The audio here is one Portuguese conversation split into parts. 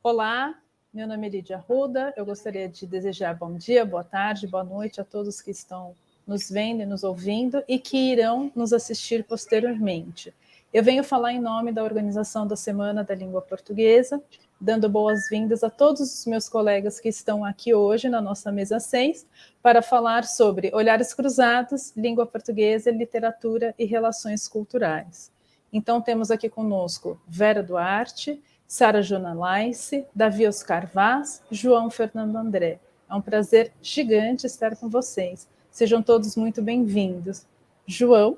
Olá, meu nome é Lídia Arruda, eu gostaria de desejar bom dia, boa tarde, boa noite a todos que estão nos vendo e nos ouvindo e que irão nos assistir posteriormente. Eu venho falar em nome da organização da Semana da Língua Portuguesa, dando boas-vindas a todos os meus colegas que estão aqui hoje na nossa mesa 6 para falar sobre olhares cruzados, língua portuguesa, literatura e relações culturais. Então temos aqui conosco Vera Duarte, Sara Jona Laice, Davi Oscar Vaz, João Fernando André. É um prazer gigante estar com vocês. Sejam todos muito bem-vindos. João,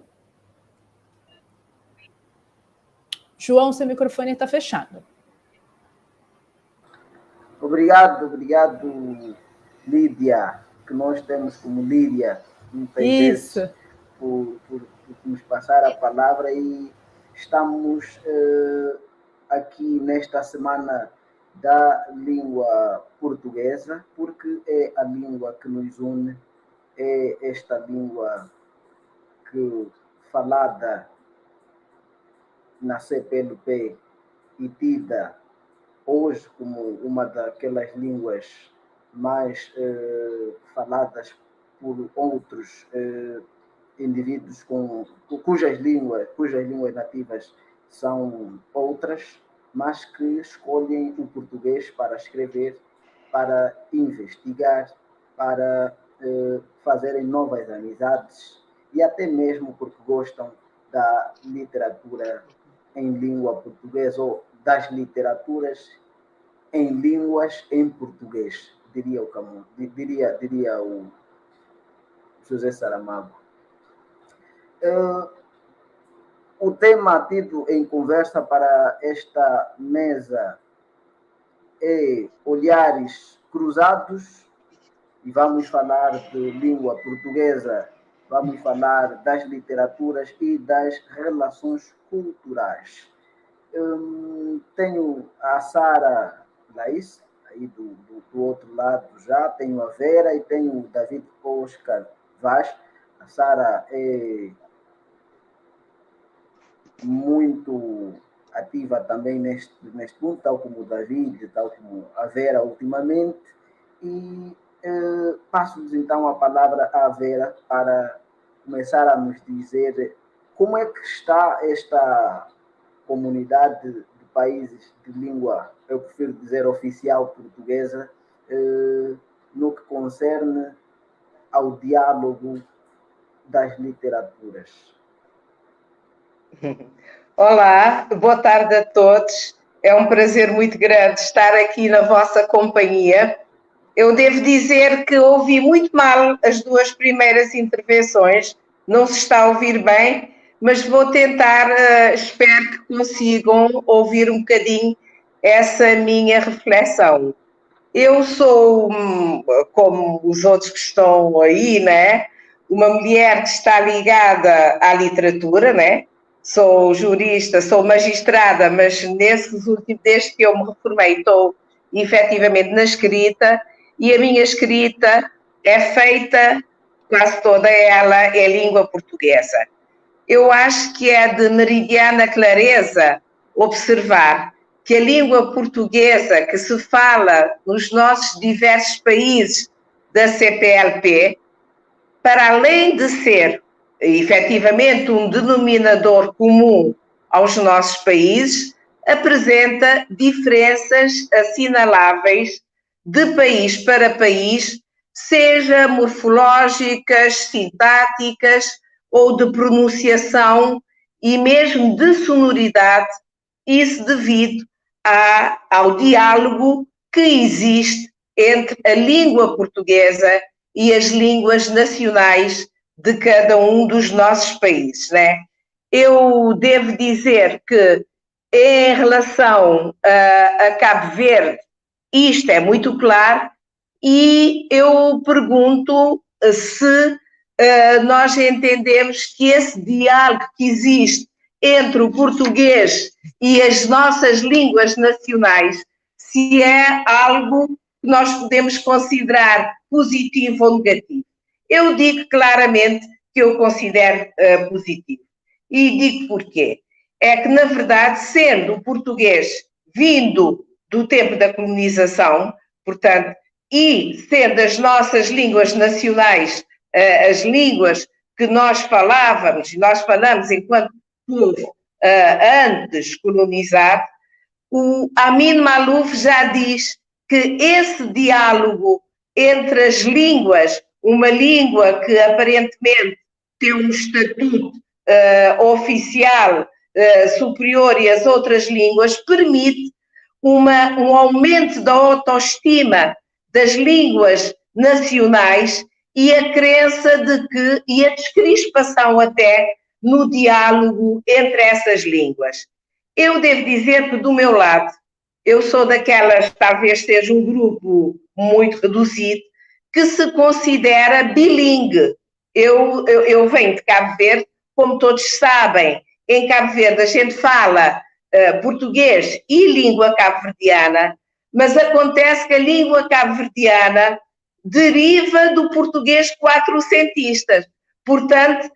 seu microfone está fechado. Obrigado, Lídia, que nós temos como Lídia, muitas vezes, por nos passar a palavra, e estamos aqui nesta semana da língua portuguesa, porque é a língua que nos une, é esta língua que falada na CPLP e tida hoje como uma daquelas línguas mais faladas por outros indivíduos cujas línguas nativas são outras, mas que escolhem o português para escrever, para investigar, para fazerem novas amizades e até mesmo porque gostam da literatura em língua portuguesa ou das literaturas em línguas em português, diria o José Saramago. O tema tido em conversa para esta mesa é olhares cruzados, e vamos falar de língua portuguesa, vamos falar das literaturas e das relações culturais. Tenho a Sara Laice, aí do outro lado já, tenho a Vera e tenho o David Oscar Vaz. A Sara é muito ativa também neste ponto, tal como o David, tal como a Vera ultimamente, e passo-lhes então a palavra à Vera para começar a nos dizer como é que está esta comunidade de países de língua, eu prefiro dizer oficial portuguesa, no que concerne ao diálogo das literaturas. Olá, boa tarde a todos. É um prazer muito grande estar aqui na vossa companhia. Eu devo dizer que ouvi muito mal as duas primeiras intervenções, não se está a ouvir bem, mas vou tentar, espero que consigam ouvir um bocadinho essa minha reflexão. Eu sou, como os outros que estão aí, né, uma mulher que está ligada à literatura, né? Sou jurista, sou magistrada, mas desde que eu me reformei estou efetivamente na escrita, e a minha escrita é feita, quase toda ela é língua portuguesa. Eu acho que é de meridiana clareza observar que a língua portuguesa que se fala nos nossos diversos países da CPLP, para além de ser efetivamente um denominador comum aos nossos países, apresenta diferenças assinaláveis de país para país, seja morfológicas, sintáticas ou de pronunciação e mesmo de sonoridade, isso devido ao diálogo que existe entre a língua portuguesa e as línguas nacionais de cada um dos nossos países, né? Eu devo dizer que em relação a Cabo Verde, isto é muito claro, e eu pergunto se nós entendemos que esse diálogo que existe entre o português e as nossas línguas nacionais, se é algo que nós podemos considerar positivo ou negativo. Eu digo claramente que eu considero positivo. E digo porquê. É que, na verdade, sendo o português vindo do tempo da colonização, portanto, e sendo as nossas línguas nacionais as línguas que nós falávamos, e nós falamos enquanto povo antes colonizado, o Amin Maalouf já diz que esse diálogo entre as línguas, uma língua que aparentemente tem um estatuto oficial superior e as outras línguas, permite um aumento da autoestima das línguas nacionais e a crença de que, e a descrispação até, no diálogo entre essas línguas. Eu devo dizer que, do meu lado, eu sou daquelas, talvez seja um grupo muito reduzido, que se considera bilingue. Eu venho de Cabo Verde, como todos sabem, em Cabo Verde a gente fala português e língua cabo-verdiana, mas acontece que a língua cabo-verdiana deriva do português quatrocentistas. Portanto,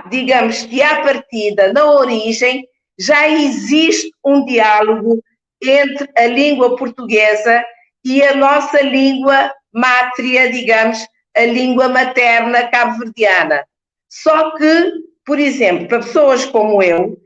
digamos que à partida, na origem, já existe um diálogo entre a língua portuguesa e a nossa língua mátria, digamos, a língua materna cabo-verdiana. Só que, por exemplo, para pessoas como eu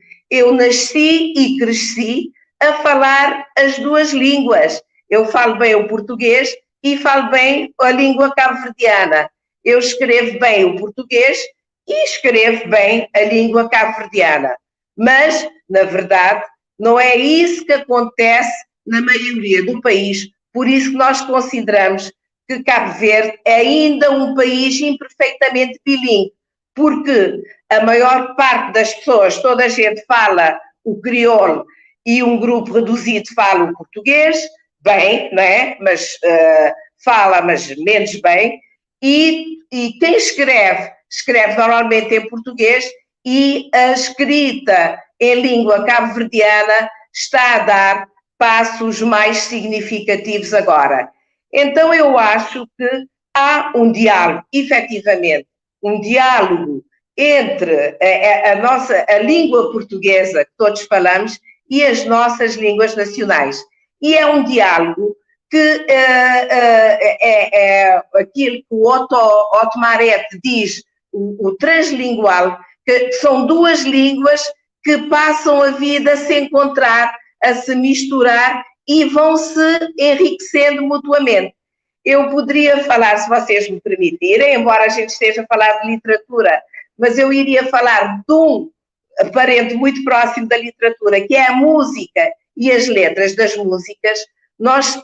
nasci e cresci a falar as duas línguas. Eu falo bem o português e falo bem a língua cabo-verdiana. Eu escrevo bem o português e escrevo bem a língua cabo-verdiana. Mas, na verdade, não é isso que acontece na maioria do país. Por isso que nós consideramos que Cabo Verde é ainda um país imperfeitamente bilíngue, porque a maior parte das pessoas, toda a gente fala o crioulo e um grupo reduzido fala o português, bem, não é? Mas fala, mas menos bem, e quem escreve normalmente em português e a escrita em língua cabo-verdiana está a dar passos mais significativos agora. Então eu acho que há um diálogo, efetivamente, um diálogo entre a língua portuguesa que todos falamos e as nossas línguas nacionais. E é um diálogo que é aquilo que o Otto Marette diz, o translingual, que são duas línguas que passam a vida a se encontrar, a se misturar e vão se enriquecendo mutuamente. Eu poderia falar, se vocês me permitirem, embora a gente esteja a falar de literatura, mas eu iria falar de um parente muito próximo da literatura, que é a música e as letras das músicas.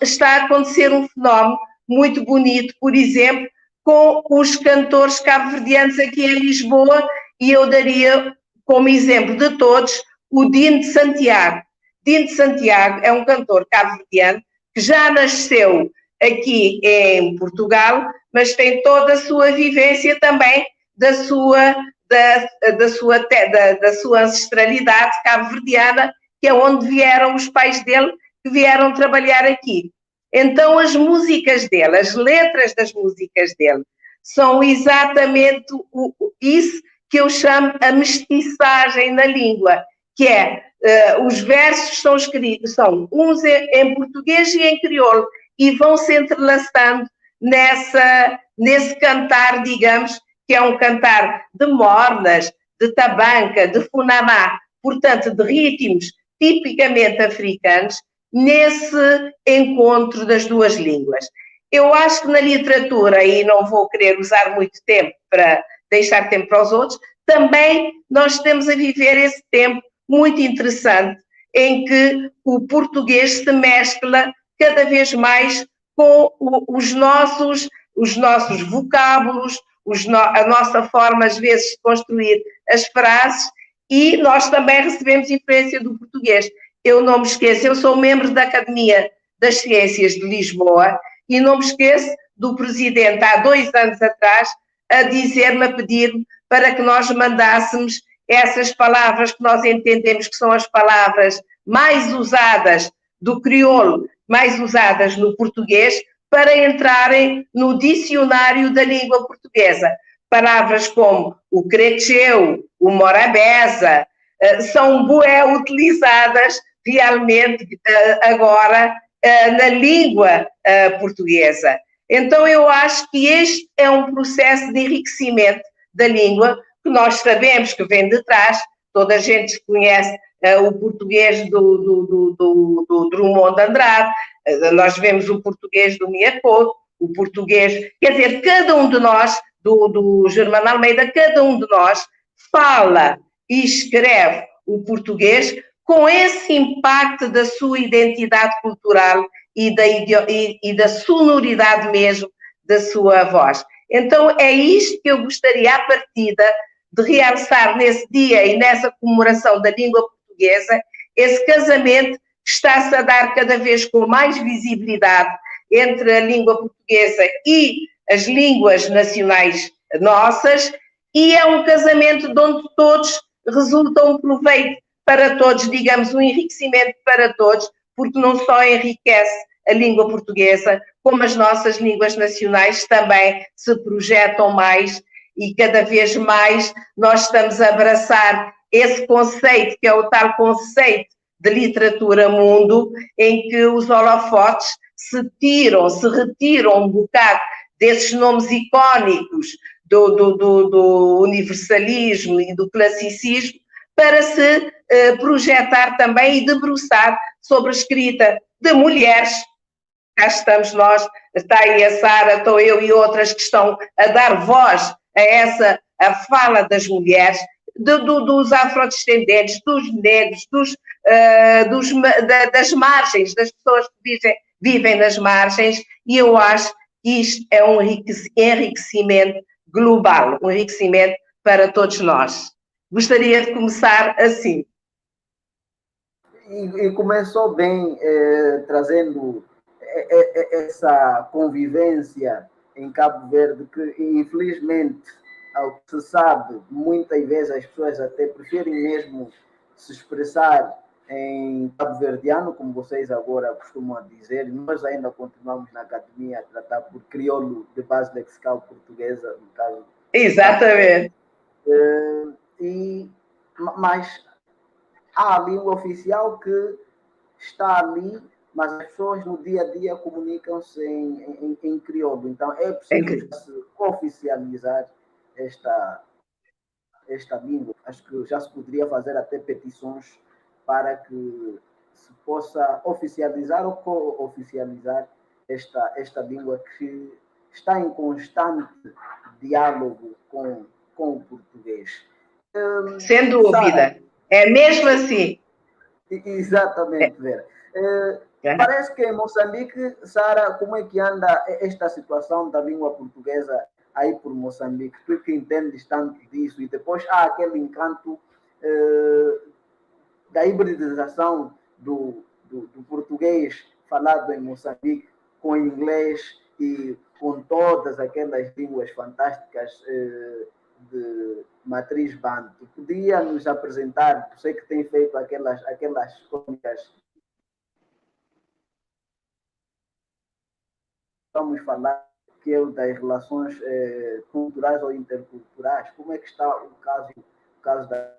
Está a acontecer um fenómeno muito bonito, por exemplo, com os cantores cabo-verdianos aqui em Lisboa, e eu daria como exemplo de todos o Dino de Santiago. Dino de Santiago é um cantor cabo-verdiano que já nasceu aqui em Portugal, mas tem toda a sua vivência também da sua ancestralidade cabo-verdiana, que é onde vieram os pais dele, que vieram trabalhar aqui. Então as músicas dele, as letras das músicas dele, são exatamente isso que eu chamo a mestiçagem na língua, que é, os versos são escritos, são uns em português e em crioulo, e vão se entrelaçando nesse cantar, digamos, que é um cantar de mornas, de tabanca, de funamá, portanto, de ritmos tipicamente africanos, nesse encontro das duas línguas. Eu acho que na literatura, e não vou querer usar muito tempo para deixar tempo para os outros, também nós estamos a viver esse tempo muito interessante, em que o português se mescla cada vez mais com os nossos vocábulos, a nossa forma, às vezes, de construir as frases, e nós também recebemos influência do português. Eu não me esqueço, eu sou membro da Academia das Ciências de Lisboa, e não me esqueço do presidente, há 2 anos atrás, a dizer-me, a pedir-me para que nós mandássemos essas palavras que nós entendemos que são as palavras mais usadas do crioulo, mais usadas no português, para entrarem no dicionário da língua portuguesa. Palavras como o creteu, o morabeza, são bué utilizadas realmente agora na língua portuguesa. Então, eu acho que este é um processo de enriquecimento da língua, que nós sabemos que vem de trás, toda a gente conhece o português do Drummond de Andrade, nós vemos o português do Miyakoto, o português, quer dizer, cada um de nós, do Germano Almeida, cada um de nós fala e escreve o português com esse impacto da sua identidade cultural e da sonoridade mesmo da sua voz. Então, é isto que eu gostaria, à partida, de realçar nesse dia e nessa comemoração da língua portuguesa, esse casamento que está-se a dar cada vez com mais visibilidade entre a língua portuguesa e as línguas nacionais nossas, e é um casamento de onde todos resultam um proveito para todos, digamos, um enriquecimento para todos, porque não só enriquece a língua portuguesa, como as nossas línguas nacionais também se projetam mais e cada vez mais nós estamos a abraçar esse conceito, que é o tal conceito de literatura mundo, em que os holofotes se retiram um bocado desses nomes icónicos do universalismo e do classicismo, para se projetar também e debruçar sobre a escrita de mulheres. Cá estamos nós, está aí a Sara, estou eu e outras que estão a dar voz a fala das mulheres, dos afrodescendentes, dos negros, das margens, das pessoas que vivem nas margens, e eu acho que isto é um enriquecimento global, um enriquecimento para todos nós. Gostaria de começar assim. E começou bem, trazendo essa convivência em Cabo Verde, que infelizmente, ao que se sabe, muitas vezes as pessoas até preferem mesmo se expressar em cabo-verdiano, como vocês agora costumam dizer. Nós ainda continuamos na academia a tratar por crioulo de base lexical portuguesa, no caso. Exatamente. Mas há a língua oficial que está ali, mas as pessoas no dia a dia comunicam-se em crioulo. Então é preciso se oficializar esta língua. Acho que já se poderia fazer até petições para que se possa oficializar ou co-oficializar esta língua que está em constante diálogo com o português. Sem dúvida. Sara, é mesmo assim. Exatamente, Vera. Parece que em Moçambique, Sara, como é que anda esta situação da língua portuguesa aí por Moçambique? Tu que entendes tanto disso, e depois há aquele encanto da hibridização do português falado em Moçambique com o inglês e com todas aquelas línguas fantásticas de matriz banto. Podia nos apresentar, sei que tem feito aquelas crônicas. Vamos falar que é das relações culturais ou interculturais. Como é que está o caso da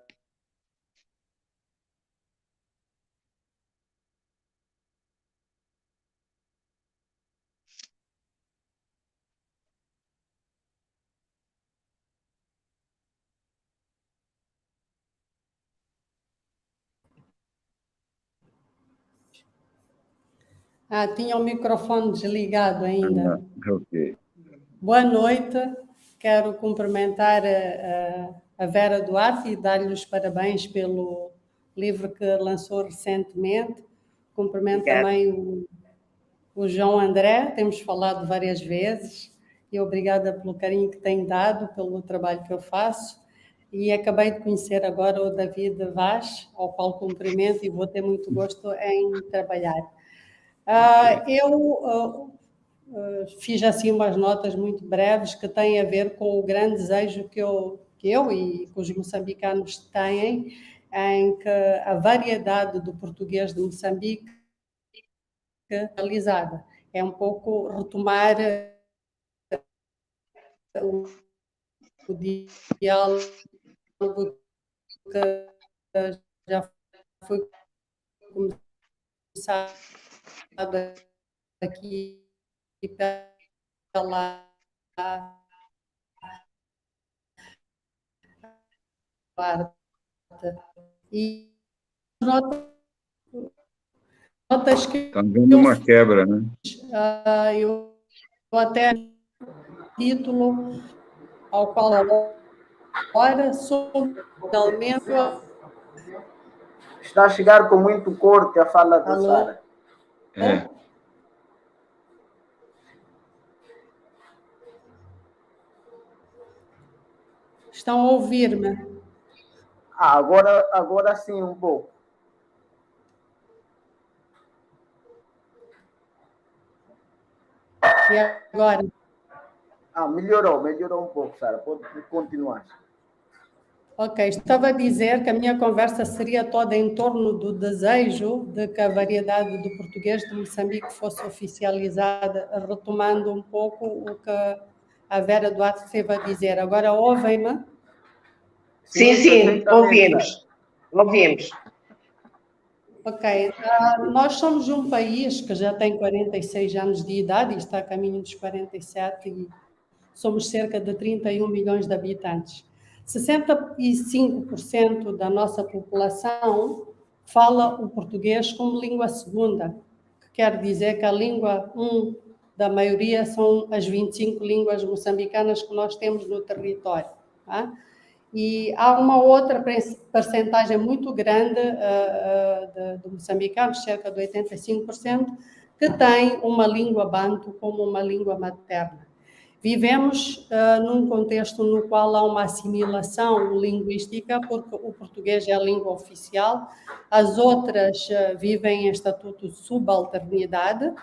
tinha o microfone desligado ainda. Ok. Boa noite. Quero cumprimentar a Vera Duarte e dar-lhe os parabéns pelo livro que lançou recentemente. Cumprimento também o João André, temos falado várias vezes, e obrigada pelo carinho que tem dado, pelo trabalho que eu faço. E acabei de conhecer agora o David Vaz, ao qual cumprimento e vou ter muito gosto em trabalhar. Eu fiz assim umas notas muito breves que têm a ver com o grande desejo que eu e que os moçambicanos têm, em que a variedade do português de Moçambique é realizada. É um pouco retomar o diálogo que já foi começado aqui pela e notas que Está havendo uma quebra, né? eu até título ao qual agora sou realmente. Está a chegar com muito corte a fala da Sara. É. Estão a ouvir-me? Agora sim, um pouco. E agora? Melhorou um pouco, Sara. Pode continuar. Ok, estava a dizer que a minha conversa seria toda em torno do desejo de que a variedade do português de Moçambique fosse oficializada, retomando um pouco o que a Vera Duarte esteve a dizer. Agora ouvem-me? Sim, ouvimos. Ok, nós somos um país que já tem 46 anos de idade e está a caminho dos 47 e somos cerca de 31 milhões de habitantes. 65% da nossa população fala o português como língua segunda, que quer dizer que a língua da maioria são as 25 línguas moçambicanas que nós temos no território. Tá? E há uma outra percentagem muito grande de moçambicanos, cerca de 85%, que tem uma língua banto como uma língua materna. Vivemos num contexto no qual há uma assimilação linguística, porque o português é a língua oficial, as outras vivem em estatuto de subalternidade.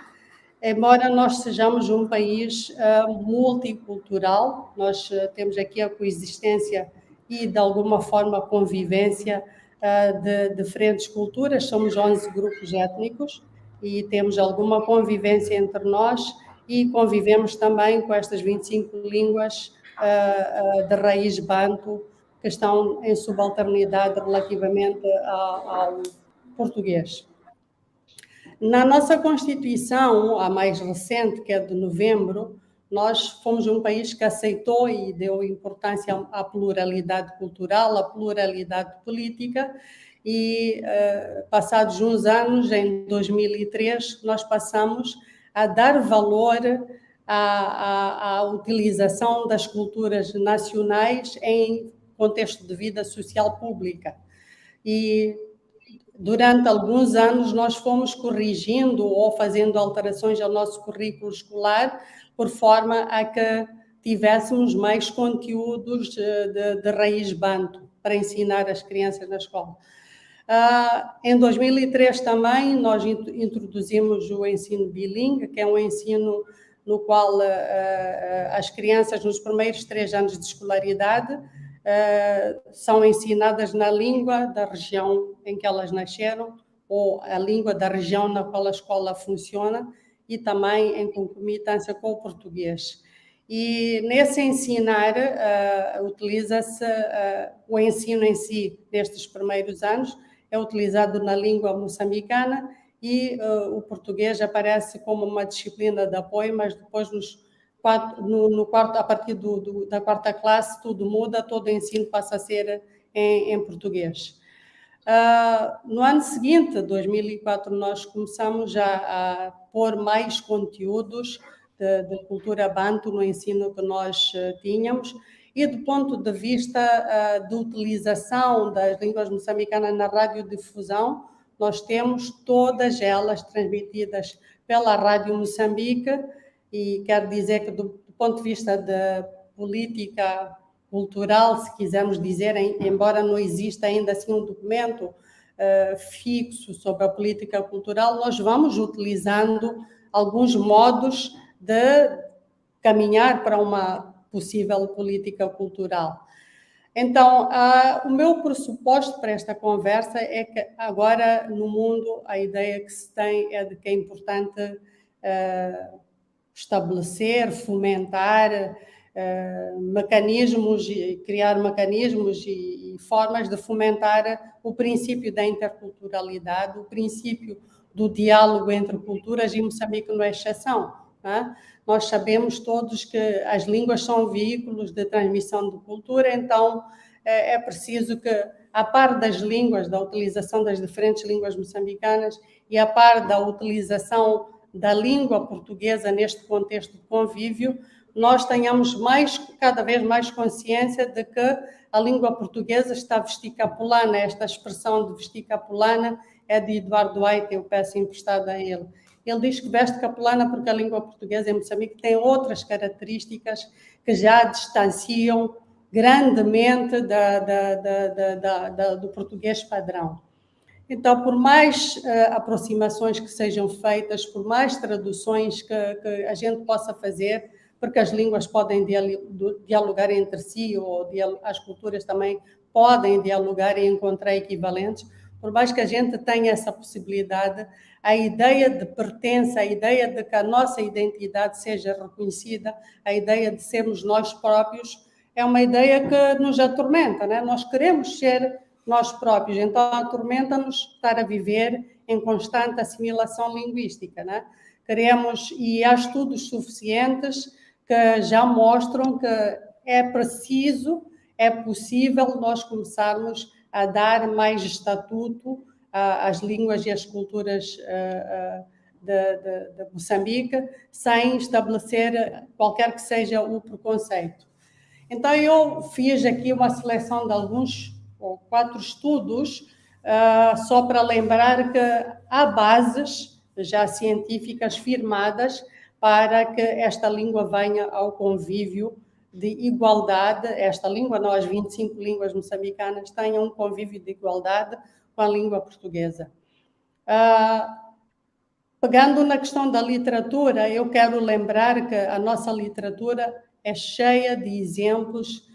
Embora nós sejamos um país multicultural, nós temos aqui a coexistência e, de alguma forma, a convivência de diferentes culturas. Somos 11 grupos étnicos e temos alguma convivência entre nós e convivemos também com estas 25 línguas de raiz banto que estão em subalternidade relativamente ao português. Na nossa Constituição, a mais recente, que é de novembro, nós fomos um país que aceitou e deu importância à pluralidade cultural, à pluralidade política, e passados uns anos, em 2003, nós passamos a dar valor à utilização das culturas nacionais em contexto de vida social pública. E durante alguns anos nós fomos corrigindo ou fazendo alterações ao nosso currículo escolar por forma a que tivéssemos mais conteúdos de raiz banto para ensinar as crianças na escola. Em 2003 também nós introduzimos o ensino bilingue, que é um ensino no qual as crianças nos primeiros 3 anos de escolaridade são ensinadas na língua da região em que elas nasceram ou a língua da região na qual a escola funciona e também em concomitância com o português. E nesse ensinar utiliza-se o ensino em si nestes primeiros anos, é utilizado na língua moçambicana e o português aparece como uma disciplina de apoio, mas depois a partir da 4ª classe tudo muda, todo o ensino passa a ser em português. No ano seguinte, 2004, nós começamos a pôr mais conteúdos de cultura banto no ensino que nós tínhamos e do ponto de vista de utilização das línguas moçambicanas na radiodifusão, nós temos todas elas transmitidas pela Rádio Moçambique e quero dizer que do ponto de vista da política cultural, se quisermos dizer, embora não exista ainda assim um documento fixo sobre a política cultural, nós vamos utilizando alguns modos de caminhar para uma possível política cultural. Então, o meu pressuposto para esta conversa é que agora no mundo a ideia que se tem é de que é importante estabelecer, fomentar mecanismos, criar mecanismos e formas de fomentar o princípio da interculturalidade, o princípio do diálogo entre culturas, e Moçambique não é exceção. Não é? Nós sabemos todos que as línguas são veículos de transmissão de cultura, então é preciso que, a par das línguas, da utilização das diferentes línguas moçambicanas e a par da utilização da língua portuguesa neste contexto de convívio, nós tenhamos cada vez mais consciência de que a língua portuguesa está vesticapulana. Esta expressão de vesticapulana é de Eduardo White, eu peço emprestada a ele. Ele diz que vesticapulana porque a língua portuguesa em Moçambique tem outras características que já distanciam grandemente do português padrão. Então, por mais aproximações que sejam feitas, por mais traduções que a gente possa fazer, porque as línguas podem dialogar entre si, ou as culturas também podem dialogar e encontrar equivalentes, por mais que a gente tenha essa possibilidade, a ideia de pertença, a ideia de que a nossa identidade seja reconhecida, a ideia de sermos nós próprios, é uma ideia que nos atormenta, né? Nós queremos ser nós próprios, então atormenta-nos estar a viver em constante assimilação linguística, né? Queremos, e há estudos suficientes que já mostram que é preciso, é possível nós começarmos a dar mais estatuto às línguas e às culturas de Moçambique, sem estabelecer qualquer que seja o preconceito. Então, eu fiz aqui uma seleção de alguns, ou 4 estudos, só para lembrar que há bases já científicas firmadas para que esta língua venha ao convívio de igualdade. Esta língua, não, as 25 línguas moçambicanas, tenham um convívio de igualdade com a língua portuguesa. Pegando na questão da literatura, eu quero lembrar que a nossa literatura é cheia de exemplos,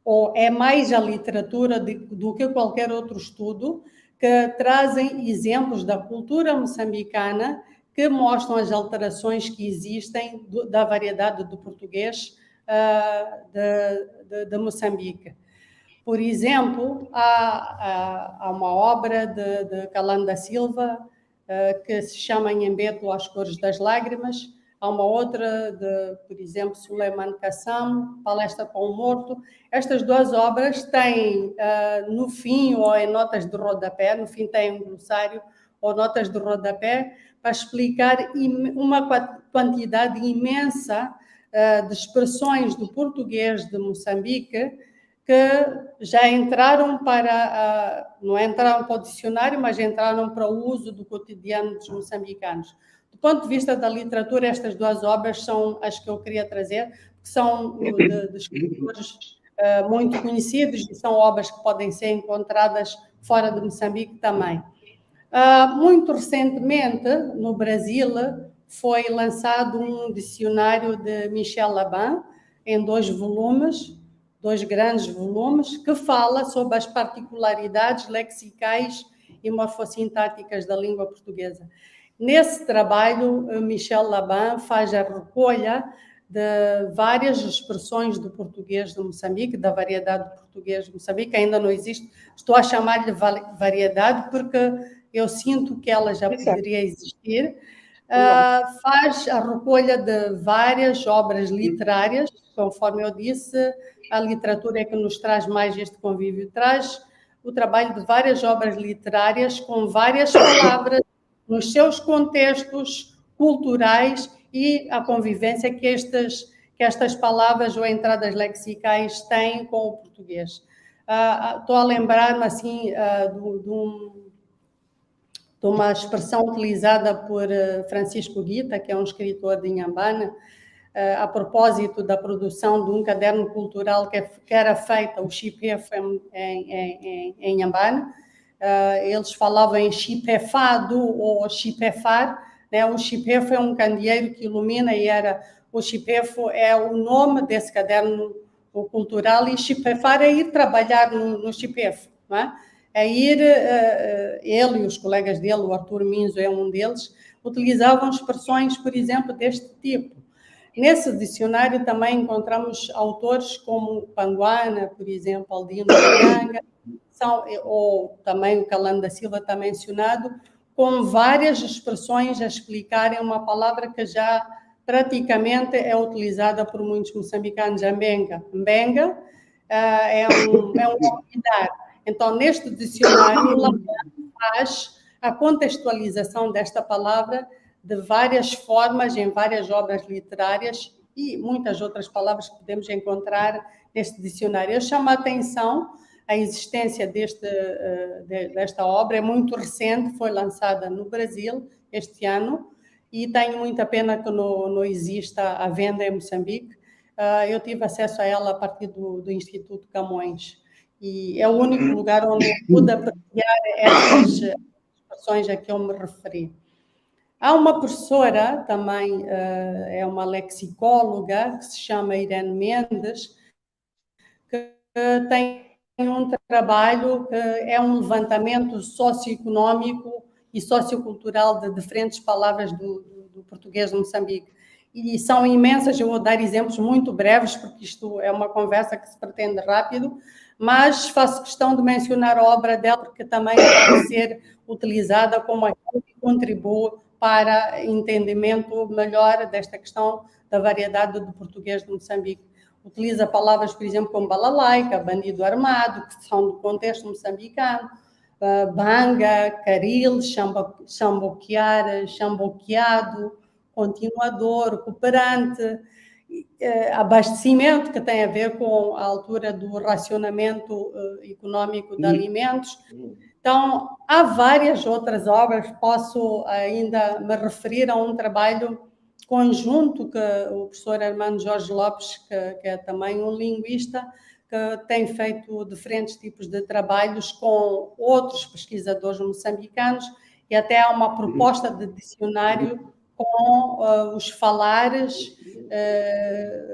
ou é mais a literatura do que qualquer outro estudo, que trazem exemplos da cultura moçambicana que mostram as alterações que existem da variedade do português de Moçambique. Por exemplo, há uma obra de Calando da Silva que se chama Nhembeto às Cores das Lágrimas. Há uma outra por exemplo, Suleiman Kassam, Palestra para um Morto. Estas 2 obras têm, no fim, ou em notas de rodapé, no fim tem um glossário ou notas de rodapé, para explicar uma quantidade imensa de expressões do português de Moçambique que já entraram não entraram para o dicionário, mas entraram para o uso do cotidiano dos moçambicanos. Do ponto de vista da literatura, estas 2 obras são as que eu queria trazer, que são de escritores muito conhecidos e são obras que podem ser encontradas fora de Moçambique também. Muito recentemente, no Brasil, foi lançado um dicionário de Michel Laban, em 2 volumes, 2 grandes volumes, que fala sobre as particularidades lexicais e morfossintáticas da língua portuguesa. Nesse trabalho, Michel Laban faz a recolha de várias expressões do português de Moçambique, da variedade do português de Moçambique, ainda não existe, estou a chamar-lhe variedade porque eu sinto que ela já poderia existir. Faz a recolha de várias obras literárias, conforme eu disse, a literatura é que nos traz mais este convívio, traz o trabalho de várias obras literárias com várias palavras nos seus contextos culturais e a convivência que estas palavras ou entradas lexicais têm com o português. Estou a lembrar-me assim de uma expressão utilizada por Francisco Guita, que é um escritor de Inhambane, a propósito da produção de um caderno cultural que era feita, o Chipef, em Inhambane. Eles falavam em chipefado ou chipefar, né? O chipefo é um candeeiro que ilumina e o chipefo é o nome desse caderno cultural, e chipefar é ir trabalhar no chipefo, não é? É ir, ele e os colegas dele, o Arthur Minzo é um deles, utilizavam expressões, por exemplo, deste tipo. Nesse dicionário também encontramos autores como Panguana, por exemplo, Aldino Miranga, ou também o Calando da Silva está mencionado, com várias expressões a explicarem uma palavra que já praticamente é utilizada por muitos moçambicanos, a mbenga. Mbenga é um olvidar. Então, neste dicionário, o Lameano faz a contextualização desta palavra de várias formas, em várias obras literárias e muitas outras palavras que podemos encontrar neste dicionário. Eu chamo a atenção a existência desta obra, é muito recente, foi lançada no Brasil este ano e tenho muita pena que não exista à venda em Moçambique. Eu tive acesso a ela a partir do Instituto Camões e é o único lugar onde eu pude apreciar estas expressões a que eu me referi. Há uma professora, também é uma lexicóloga, que se chama Irene Mendes, que tem um trabalho que é um levantamento socioeconómico e sociocultural de diferentes palavras do português de Moçambique. E são imensas, eu vou dar exemplos muito breves, porque isto é uma conversa que se pretende rápido, mas faço questão de mencionar a obra dela, porque também pode ser utilizada como aquilo que contribui para entendimento melhor desta questão da variedade do português de Moçambique. Utiliza palavras, por exemplo, como balalaica, bandido armado, que são do contexto moçambicano, banga, caril, chamboquear, chamboqueado, continuador, cooperante, abastecimento, que tem a ver com a altura do racionamento económico de alimentos. Então, há várias outras obras, posso ainda me referir a um trabalho conjunto que o professor Armando Jorge Lopes, que é também um linguista, que tem feito diferentes tipos de trabalhos com outros pesquisadores moçambicanos e até há uma proposta de dicionário com os falares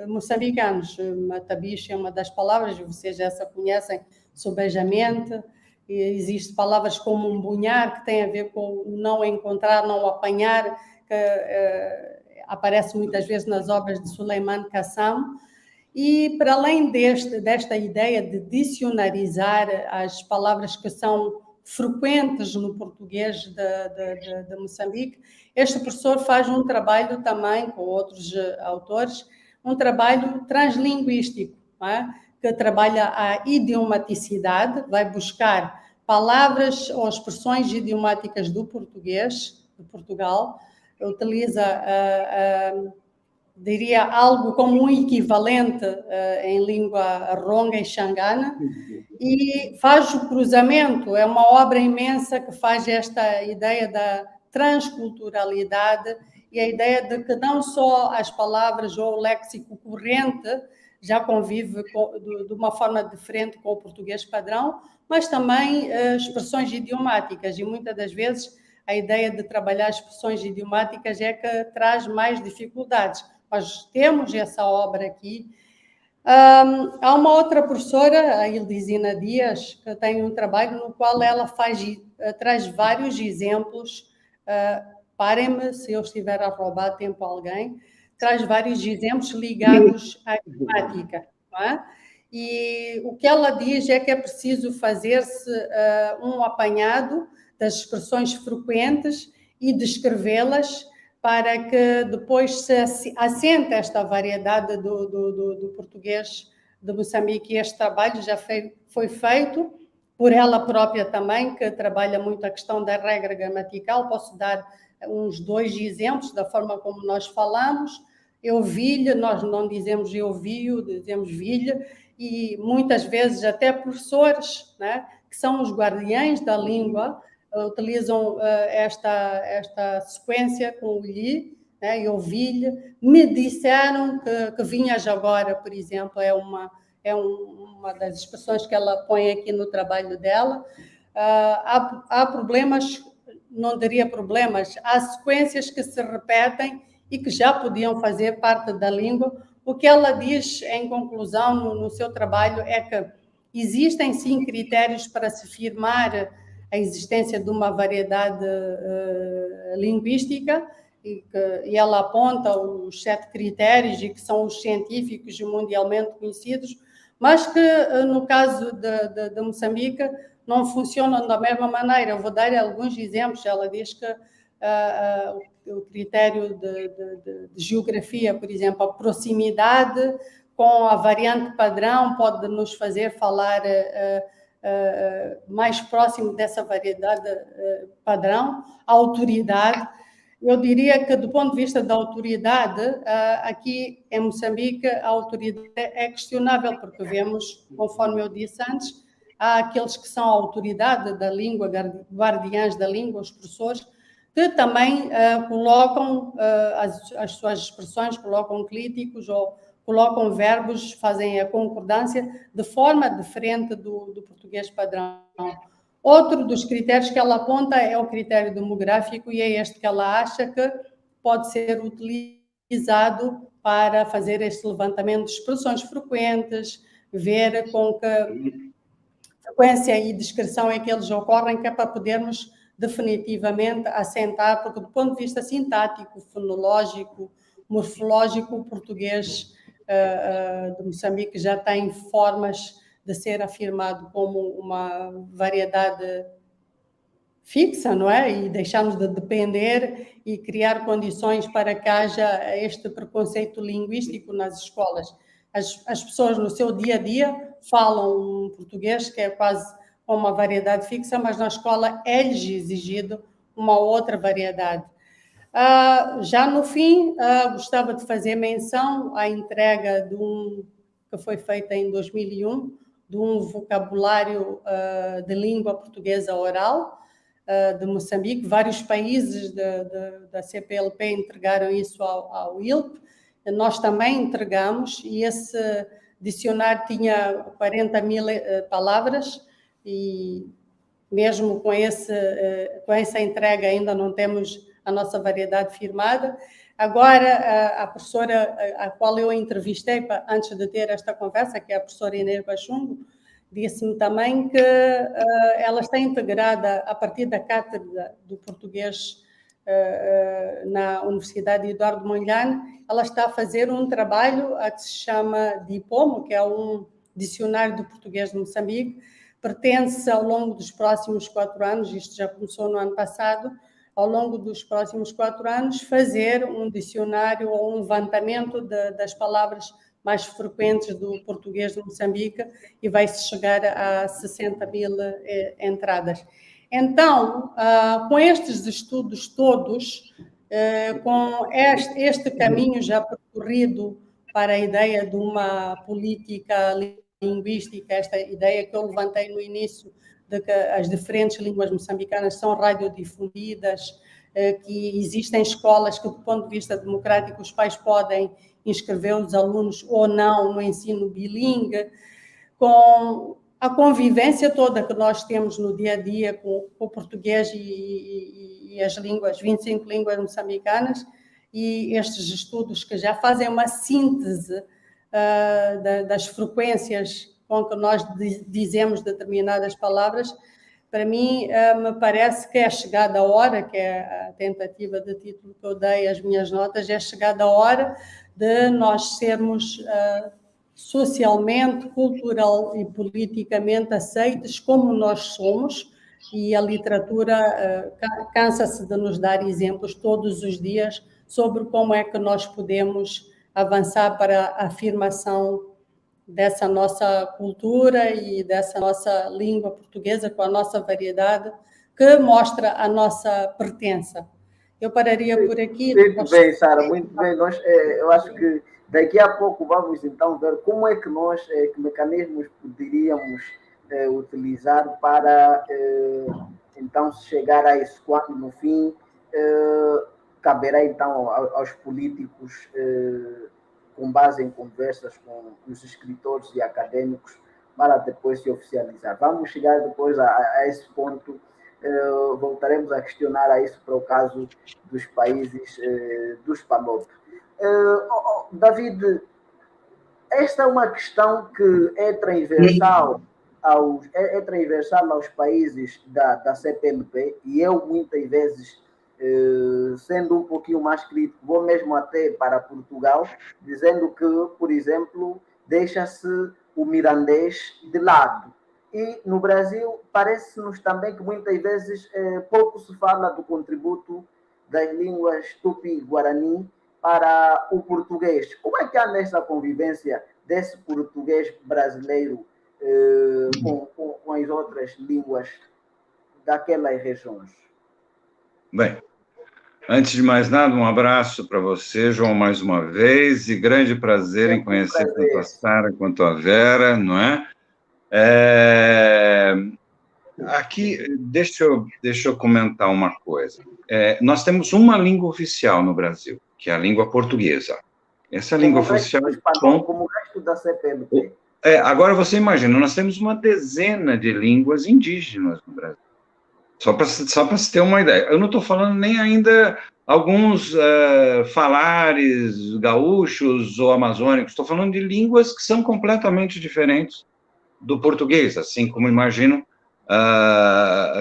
moçambicanos. Matabicho é uma das palavras, vocês já essa conhecem, sobejamente. Existem palavras como umbunhar, que tem a ver com não encontrar, não apanhar, que aparece muitas vezes nas obras de Suleiman Kassam. E, para além desta ideia de dicionarizar as palavras que são frequentes no português de Moçambique, este professor faz um trabalho também, com outros autores, um trabalho translinguístico, não é? Que trabalha a idiomaticidade, vai buscar palavras ou expressões idiomáticas do português, de Portugal, utiliza, diria, algo como um equivalente em língua ronga e xangana, e faz o cruzamento. É uma obra imensa que faz esta ideia da transculturalidade e a ideia de que não só as palavras ou o léxico corrente já convive de uma forma diferente com o português padrão, mas também expressões idiomáticas, e muitas das vezes a ideia de trabalhar expressões idiomáticas é que traz mais dificuldades. Nós temos essa obra aqui. Há uma outra professora, a Ildizina Dias, que tem um trabalho no qual ela traz vários exemplos. Parem-me se eu estiver a roubar tempo a alguém. Traz vários exemplos ligados à gramática, não é? E o que ela diz é que é preciso fazer-se um apanhado das expressões frequentes e descrevê-las para que depois se assente esta variedade do português de Moçambique. E este trabalho já foi feito por ela própria também, que trabalha muito a questão da regra gramatical. Posso dar uns 2 exemplos da forma como nós falamos. Eu vi-lhe, nós não dizemos eu vi-o, dizemos vi-lhe, e muitas vezes até professores, né, que são os guardiães da língua, utilizam esta sequência com o lhe, né, eu vi-lhe, me disseram que vinhas agora, por exemplo, é uma das expressões que ela põe aqui no trabalho dela. Há problemas, não diria problemas, há sequências que se repetem e que já podiam fazer parte da língua. O que ela diz, em conclusão, no seu trabalho, é que existem, sim, critérios para se firmar a existência de uma variedade linguística, e ela aponta os 7 critérios e que são os científicos e mundialmente conhecidos, mas que no caso de Moçambique não funcionam da mesma maneira. Eu vou dar alguns exemplos. Ela diz que o critério de geografia, por exemplo, a proximidade com a variante padrão pode nos fazer falar mais próximo dessa variedade padrão. A autoridade, eu diria que do ponto de vista da autoridade, aqui em Moçambique a autoridade é questionável, porque vemos, conforme eu disse antes, há aqueles que são a autoridade da língua, guardiães da língua, os professores, que também colocam as suas expressões, colocam críticos ou colocam verbos, fazem a concordância de forma diferente do português padrão. Outro dos critérios que ela aponta é o critério demográfico, e é este que ela acha que pode ser utilizado para fazer este levantamento de expressões frequentes, ver com que frequência e discreção é que eles ocorrem, que é para podermos definitivamente assentar, porque do ponto de vista sintático, fonológico, morfológico, o português de Moçambique já tem formas de ser afirmado como uma variedade fixa, não é? E deixamos de depender e criar condições para que haja este preconceito linguístico nas escolas. As pessoas no seu dia a dia falam um português que é quase uma variedade fixa, mas na escola é-lhes exigido uma outra variedade. Já no fim, gostava de fazer menção à entrega que foi feita em 2001, de um vocabulário de língua portuguesa oral de Moçambique. Vários países da CPLP entregaram isso ao ILP. Nós também entregamos, e esse dicionário tinha 40 mil palavras, e mesmo com essa entrega ainda não temos a nossa variedade firmada. Agora, a professora a qual eu entrevistei antes de ter esta conversa, que é a professora Inês Bachungo, disse-me também que ela está integrada a partir da cátedra do português na Universidade Eduardo Mondlane. Ela está a fazer um trabalho que se chama DIPOMO, que é um dicionário do português de Moçambique. Pertence ao longo dos próximos 4 anos, isto já começou no ano passado, ao longo dos próximos 4 anos, fazer um dicionário ou um levantamento das palavras mais frequentes do português de Moçambique, e vai-se chegar a 60 mil entradas. Então, com estes estudos todos, com este caminho já percorrido para a ideia de uma política linguística, esta ideia que eu levantei no início, de que as diferentes línguas moçambicanas são radiodifundidas, que existem escolas que, do ponto de vista democrático, os pais podem inscrever os alunos ou não no ensino bilingue, com a convivência toda que nós temos no dia a dia com o português e as línguas, 25 línguas moçambicanas, e estes estudos que já fazem uma síntese das frequências com que nós dizemos determinadas palavras. Para mim, me parece que é chegada a hora, que é a tentativa de título que eu dei às minhas notas, é chegada a hora de nós sermos socialmente, cultural e politicamente aceites como nós somos, e a literatura cansa-se de nos dar exemplos todos os dias sobre como é que nós podemos avançar para a afirmação dessa nossa cultura e dessa nossa língua portuguesa, com a nossa variedade, que mostra a nossa pertença. Eu pararia por aqui. Muito bem, Sara, muito bem. Eu acho que daqui a pouco vamos então ver como é que nós, que mecanismos poderíamos utilizar para então chegar a isso, quando no fim caberá então aos políticos, com base em conversas com os escritores e acadêmicos, para depois se oficializar. Vamos chegar depois a esse ponto. Voltaremos a questionar a isso para o caso dos países dos PALOP. David, esta é uma questão que é transversal aos países da CPLP, e eu muitas vezes sendo um pouquinho mais crítico, vou mesmo até para Portugal, dizendo que, por exemplo, deixa-se o mirandês de lado. E no Brasil parece-nos também que muitas vezes pouco se fala do contributo das línguas tupi-guarani para o português. Como é que anda essa convivência desse português brasileiro com as outras línguas daquelas regiões? Bem, antes de mais nada, um abraço para você, João, mais uma vez, e grande prazer em conhecer tanto a Sara quanto a Vera, não é? Aqui, deixa eu comentar uma coisa. Nós temos uma língua oficial no Brasil, que é a língua portuguesa. Essa língua oficial... Como o resto da CPLP. Agora, você imagina, nós temos uma dezena de línguas indígenas no Brasil. Só para se ter uma ideia. Eu não estou falando nem ainda alguns falares gaúchos ou amazônicos, estou falando de línguas que são completamente diferentes do português, assim como imagino,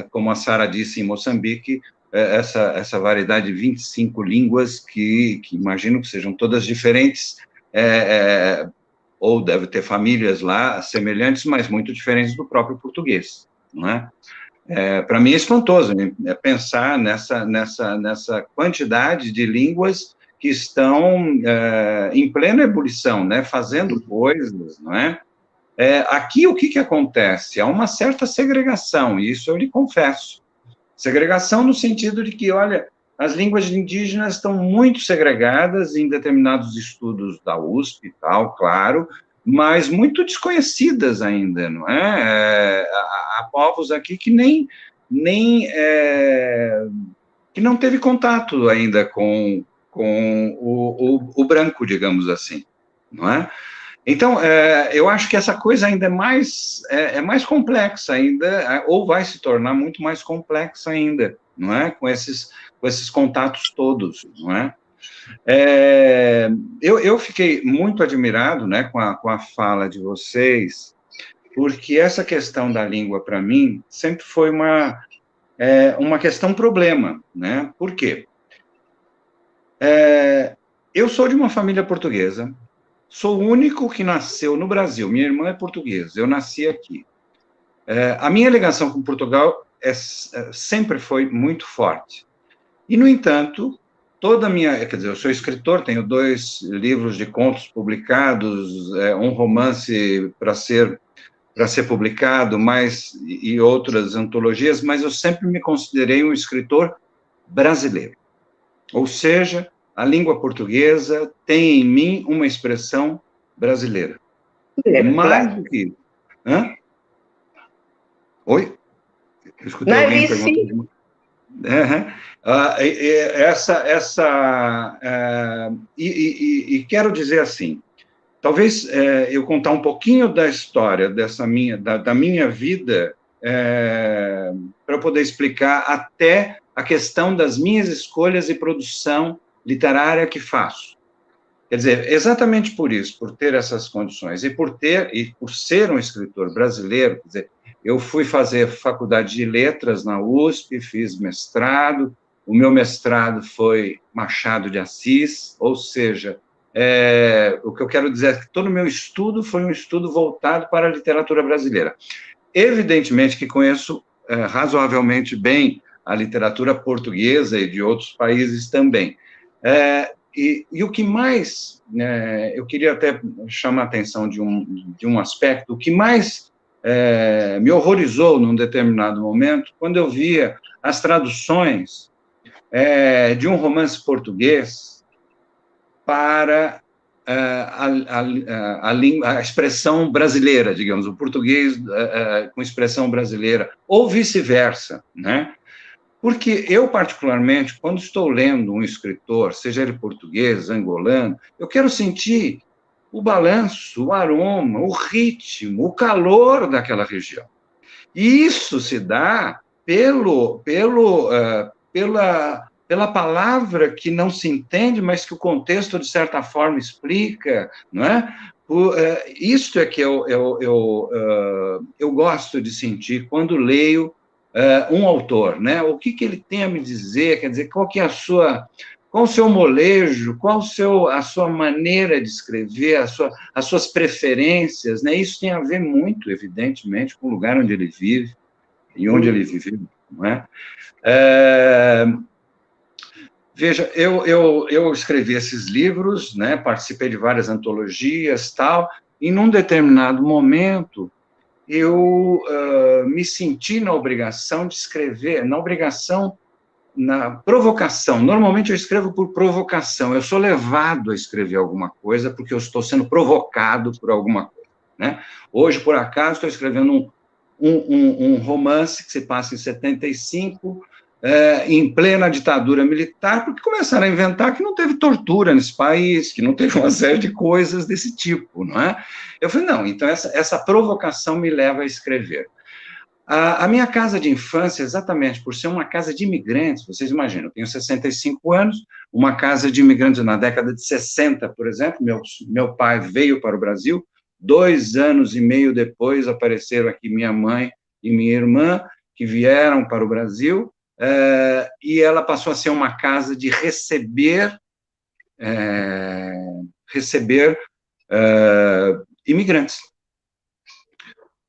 como a Sara disse, em Moçambique, essa variedade de 25 línguas que imagino que sejam todas diferentes, ou deve ter famílias lá semelhantes, mas muito diferentes do próprio português, não é? Para mim é espantoso pensar nessa quantidade de línguas que estão em plena ebulição, né, fazendo coisas, não é? Aqui o que acontece? Há uma certa segregação, e isso eu lhe confesso. Segregação no sentido de que, olha, as línguas indígenas estão muito segregadas em determinados estudos da USP e tal, claro, mas muito desconhecidas ainda, não é? Há povos aqui que que não teve contato ainda com o branco, digamos assim, não é? Então, eu acho que essa coisa ainda é mais complexa ainda, ou vai se tornar muito mais complexa ainda, não é? Com esses contatos todos, não é? Eu fiquei muito admirado, né, com a fala de vocês, porque essa questão da língua, para mim, sempre foi uma questão problema, né? Por quê? Eu sou de uma família portuguesa, sou o único que nasceu no Brasil, minha irmã é portuguesa, eu nasci aqui. A minha ligação com Portugal sempre foi muito forte. E, no entanto, quer dizer, eu sou escritor, tenho 2 livros de contos publicados, um romance para ser publicado, e outras antologias, mas eu sempre me considerei um escritor brasileiro. Ou seja, a língua portuguesa tem em mim uma expressão brasileira. Mais do que isso. Hã? Oi? Eu escutei alguém perguntando. E quero dizer assim, talvez eu contar um pouquinho da história da minha vida para poder explicar até a questão das minhas escolhas e produção literária que faço. Quer dizer, exatamente por isso, por ter essas condições, e por ser um escritor brasileiro, quer dizer, eu fui fazer faculdade de letras na USP, fiz mestrado, o meu mestrado foi Machado de Assis, ou seja, o que eu quero dizer é que todo o meu estudo foi um estudo voltado para a literatura brasileira. Evidentemente que conheço razoavelmente bem a literatura portuguesa e de outros países também. E o que mais, eu queria até chamar a atenção de um aspecto, o que mais me horrorizou num determinado momento, quando eu via as traduções de um romance português para a expressão brasileira, digamos, o português com expressão brasileira, ou vice-versa, né? Porque eu, particularmente, quando estou lendo um escritor, seja ele português, angolano, eu quero sentir o balanço, o aroma, o ritmo, o calor daquela região. E isso se dá pela palavra que não se entende, mas que o contexto, de certa forma, explica, não é? Isto é que eu gosto de sentir quando leio um autor, né? O que ele tem a me dizer, quer dizer, qual o seu molejo, a sua maneira de escrever, as suas preferências, né? Isso tem a ver muito, evidentemente, com o lugar onde ele vive e onde ele viveu, não é? Veja, eu escrevi esses livros, né? Participei de várias antologias, tal, e num determinado momento eu me senti na obrigação de escrever, na provocação. Normalmente eu escrevo por provocação, eu sou levado a escrever alguma coisa porque eu estou sendo provocado por alguma coisa, né? Hoje, por acaso, estou escrevendo um romance que se passa em 75, em plena ditadura militar, porque começaram a inventar que não teve tortura nesse país, que não teve uma série de coisas desse tipo, não é? Eu falei, não, então essa provocação me leva a escrever. A minha casa de infância, exatamente por ser uma casa de imigrantes, vocês imaginam, eu tenho 65 anos, uma casa de imigrantes na década de 60, por exemplo, meu pai veio para o Brasil, 2 anos e meio depois apareceram aqui minha mãe e minha irmã, que vieram para o Brasil, e ela passou a ser uma casa de receber imigrantes.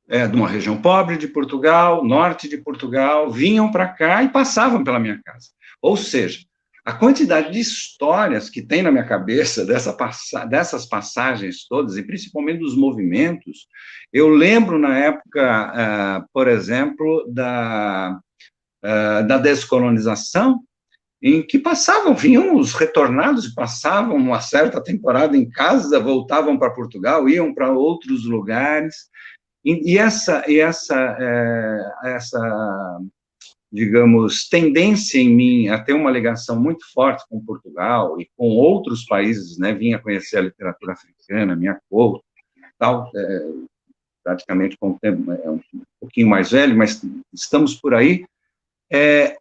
De uma região pobre de Portugal, norte de Portugal, vinham para cá e passavam pela minha casa. Ou seja, a quantidade de histórias que tem na minha cabeça dessas passagens todas, e principalmente dos movimentos, eu lembro na época, por exemplo, da descolonização, em que vinham os retornados e passavam uma certa temporada em casa, voltavam para Portugal, iam para outros lugares. E essa, digamos, tendência em mim a ter uma ligação muito forte com Portugal e com outros países, né, vinha conhecer a literatura africana, minha corte, tal, praticamente com o tempo, um pouquinho mais velho, mas estamos por aí.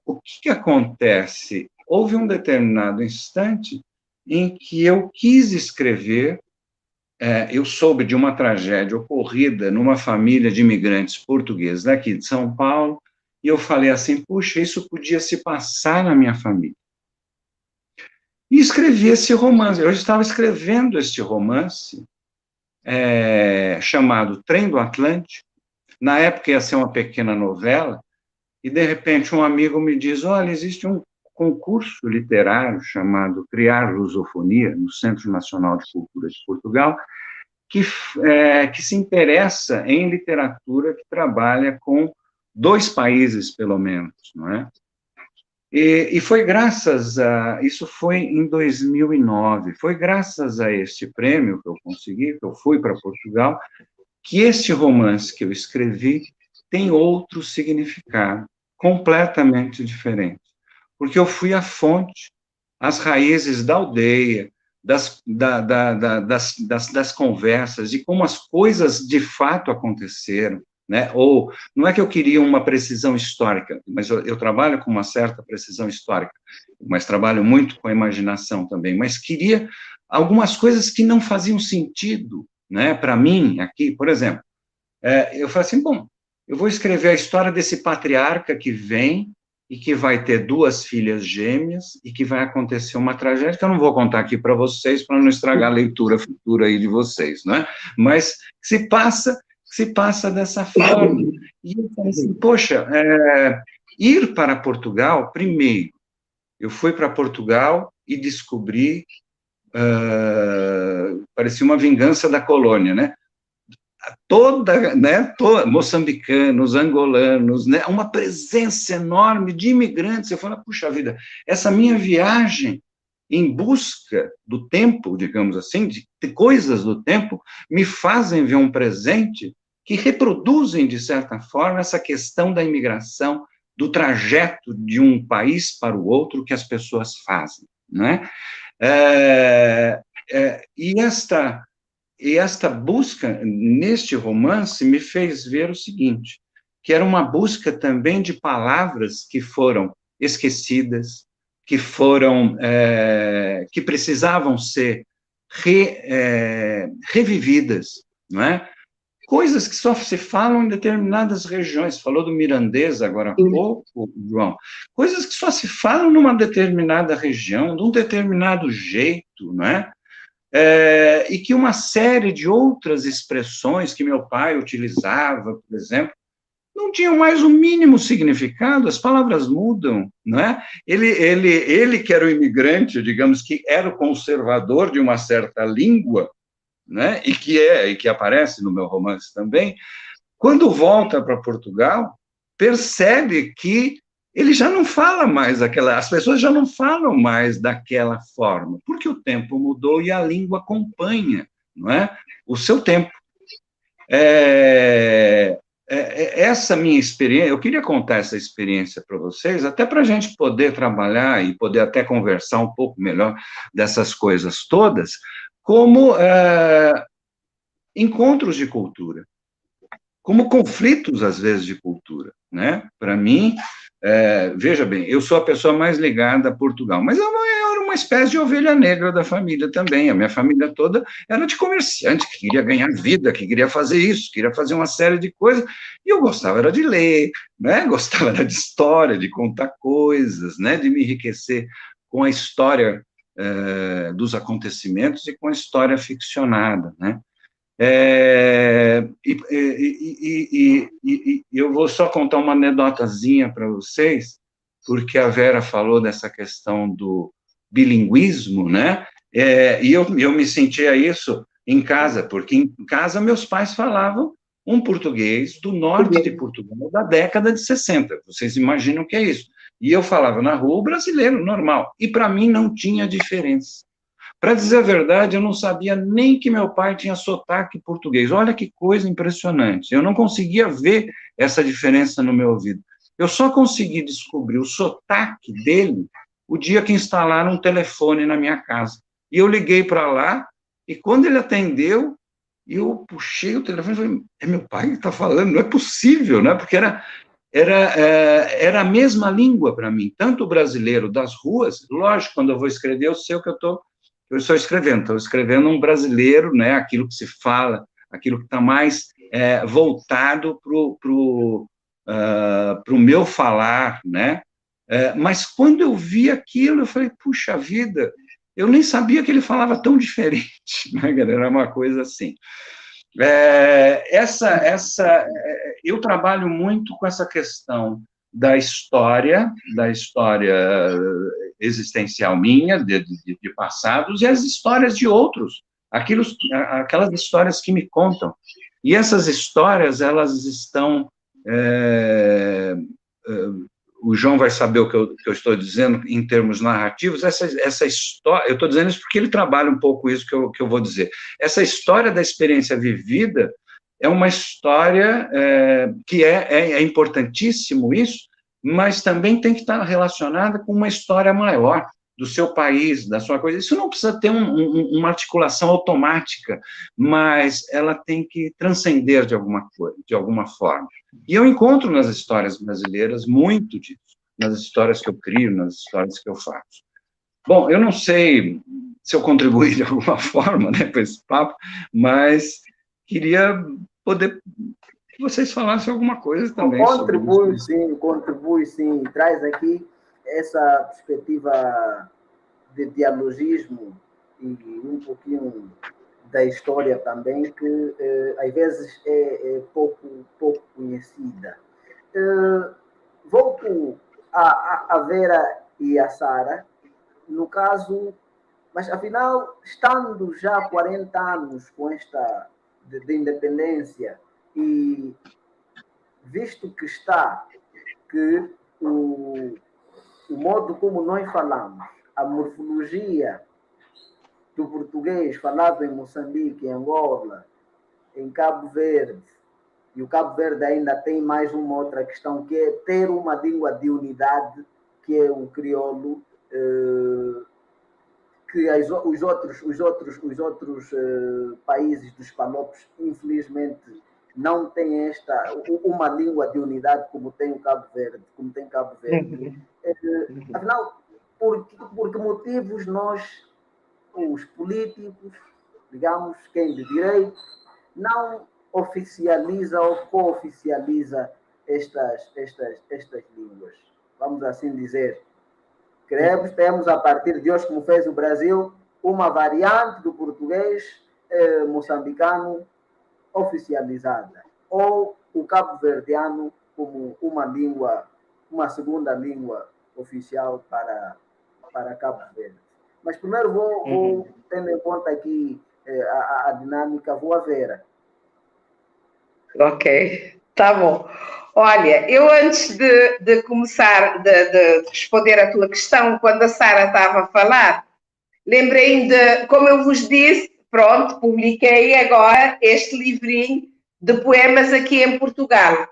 O que acontece? Houve um determinado instante em que eu quis escrever. Eu soube de uma tragédia ocorrida numa família de imigrantes portugueses daqui de São Paulo, e eu falei assim, puxa, isso podia se passar na minha família. E escrevi esse romance. Eu estava escrevendo este romance, chamado Trem do Atlântico. Na época ia ser uma pequena novela, e de repente um amigo me diz, olha, existe um concurso literário chamado Criar Lusofonia, no Centro Nacional de Cultura de Portugal, que se interessa em literatura que trabalha com 2 países, pelo menos, não é? E foi graças isso foi em 2009, foi graças a este prêmio que eu consegui, que eu fui para Portugal, que este romance que eu escrevi tem outro significado, completamente diferente. Porque eu fui à fonte, às raízes da aldeia, das conversas, de como as coisas de fato aconteceram, né? Ou, não é que eu queria uma precisão histórica, mas eu trabalho com uma certa precisão histórica, mas trabalho muito com a imaginação também, mas queria algumas coisas que não faziam sentido, né? Para mim, aqui, por exemplo, eu falei assim, bom, eu vou escrever a história desse patriarca que vem e que vai ter 2 filhas gêmeas e que vai acontecer uma tragédia que eu não vou contar aqui para vocês, para não estragar a leitura futura aí de vocês, né? Mas se passa dessa forma. E eu falei assim, poxa, ir para Portugal, primeiro, eu fui para Portugal e descobri, parecia uma vingança da colônia, né? Moçambicanos, angolanos, né, uma presença enorme de imigrantes. Eu falo, puxa vida, essa minha viagem em busca do tempo, digamos assim, de coisas do tempo, me fazem ver um presente que reproduzem, de certa forma, essa questão da imigração, do trajeto de um país para o outro que as pessoas fazem, né? E esta busca, neste romance, me fez ver o seguinte, que era uma busca também de palavras que foram esquecidas, que precisavam ser revividas, não é? coisas que só se falam em determinadas regiões. Falou do mirandês agora há pouco, João. Coisas que só se falam numa determinada região, de um determinado jeito, não é? E que uma série de outras expressões que meu pai utilizava, por exemplo, não tinham mais o mínimo significado, as palavras mudam, não é? Ele que era o imigrante, digamos, que era o conservador de uma certa língua, né? E que aparece no meu romance também, quando volta para Portugal, percebe que ele já não fala mais as pessoas já não falam mais daquela forma, porque o tempo mudou e a língua acompanha, não é? O seu tempo. Essa minha experiência, eu queria contar essa experiência para vocês, até para a gente poder trabalhar e poder até conversar um pouco melhor dessas coisas todas, como encontros de cultura, como conflitos, às vezes, de cultura, né? Para mim, veja bem, eu sou a pessoa mais ligada a Portugal, mas eu era uma espécie de ovelha negra da família também. A minha família toda era de comerciante, que queria ganhar vida, que queria fazer isso, queria fazer uma série de coisas, e eu gostava era de ler, né? Gostava era de história, de contar coisas, né? De me enriquecer com a história dos acontecimentos e com a história ficcionada, né? Eu vou só contar uma anedotazinha para vocês, porque a Vera falou dessa questão do bilinguismo, né? E eu me sentia isso em casa, porque em casa meus pais falavam um português do norte de Portugal da década de 60. Vocês imaginam o que é isso? E eu falava na rua o brasileiro, normal. E para mim não tinha diferença. Para dizer a verdade, eu não sabia nem que meu pai tinha sotaque português. Olha que coisa impressionante. Eu não conseguia ver essa diferença no meu ouvido. Eu só consegui descobrir o sotaque dele o dia que instalaram um telefone na minha casa. E eu liguei para lá, e quando ele atendeu, eu puxei o telefone e falei, é meu pai que está falando? Não é possível, né? Porque era a mesma língua para mim, tanto o brasileiro das ruas, lógico, quando eu vou escrever, eu sei o que eu estou escrevendo um brasileiro, né, aquilo que se fala, aquilo que está mais voltado para o meu falar, né, mas quando eu vi aquilo, eu falei, puxa vida, eu nem sabia que ele falava tão diferente, né, galera, era uma coisa assim. Eu trabalho muito com essa questão da história existencial minha, de passados, e as histórias de outros, aquelas histórias que me contam. E essas histórias, elas estão... o João vai saber o que eu estou dizendo em termos narrativos, essa história, eu estou dizendo isso porque ele trabalha um pouco isso que eu vou dizer. Essa história da experiência vivida é uma história que é importantíssimo isso, mas também tem que estar relacionada com uma história maior do seu país, da sua coisa. Isso não precisa ter uma articulação automática, mas ela tem que transcender de alguma forma. E eu encontro nas histórias brasileiras muito disso, nas histórias que eu crio, nas histórias que eu faço. Bom, eu não sei se eu contribuí de alguma forma, né, para esse papo, mas queria poder que vocês falassem alguma coisa também. Contribui sim. Traz aqui essa perspectiva de dialogismo e um pouquinho da história também, que às vezes é pouco conhecida. Volto a Vera e a Sara, no caso, mas afinal, estando já há 40 anos com esta de independência, e visto que o modo como nós falamos, a morfologia do português falado em Moçambique, em Angola, em Cabo Verde, e o Cabo Verde ainda tem mais uma outra questão, que é ter uma língua de unidade, que é o crioulo, que os outros países dos palopes, infelizmente, não têm uma língua de unidade como tem o Cabo Verde. Afinal, por que motivos nós, os políticos, digamos, quem de direito, não oficializa ou co-oficializa estas línguas. Vamos assim dizer. Temos a partir de hoje, como fez o Brasil, uma variante do português moçambicano oficializada, ou o cabo-verdiano como uma segunda língua oficial para Cabo Verde. Mas primeiro vou tendo em conta aqui a dinâmica, vou a Vera. Ok, tá bom. Olha, eu antes de começar de responder a tua questão, quando a Sara estava a falar, lembrei-me de, como eu vos disse, pronto, publiquei agora este livrinho de poemas aqui em Portugal.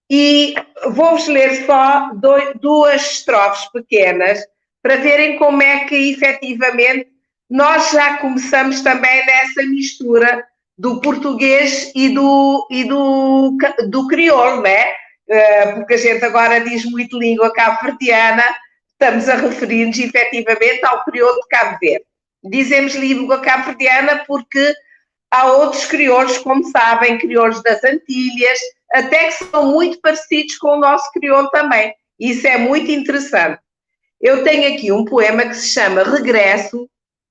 E vou-vos ler só duas estrofes pequenas para verem como é que, efetivamente, nós já começamos também nessa mistura do português e do crioulo, né? Porque a gente agora diz muito língua cabo-verdiana, estamos a referir-nos efetivamente ao crioulo de Cabo Verde. Dizemos língua cabo-verdiana porque há outros crioulos, como sabem, crioulos das Antilhas, até que são muito parecidos com o nosso crioulo também. Isso é muito interessante. Eu tenho aqui um poema que se chama Regresso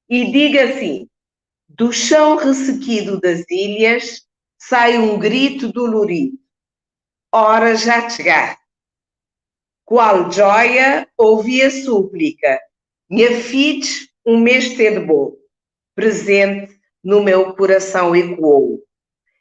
e diga assim: do chão ressequido das ilhas sai um grito dolorido. Ora já chegar. Qual joia ouvi a súplica, me afides um mês de bom, presente no meu coração ecoou.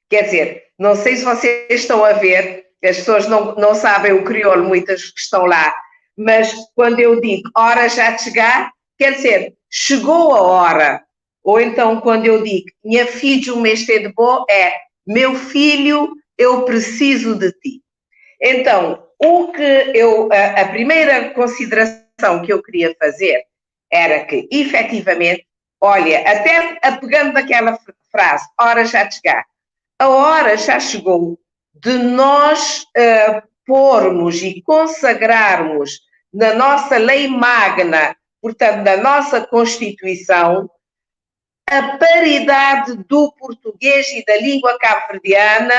Quer dizer, não sei se vocês estão a ver, as pessoas não sabem o crioulo, muitas que estão lá, mas quando eu digo hora já chegar, quer dizer, chegou a hora. Ou então, quando eu digo minha filha, um mês de bom, é meu filho, eu preciso de ti. Então, a primeira consideração que eu queria fazer era que, efetivamente, olha, até apegando naquela frase, hora já chegar, a hora já chegou de nós pormos e consagrarmos na nossa lei magna, portanto, na nossa Constituição, a paridade do português e da língua cabo-verdiana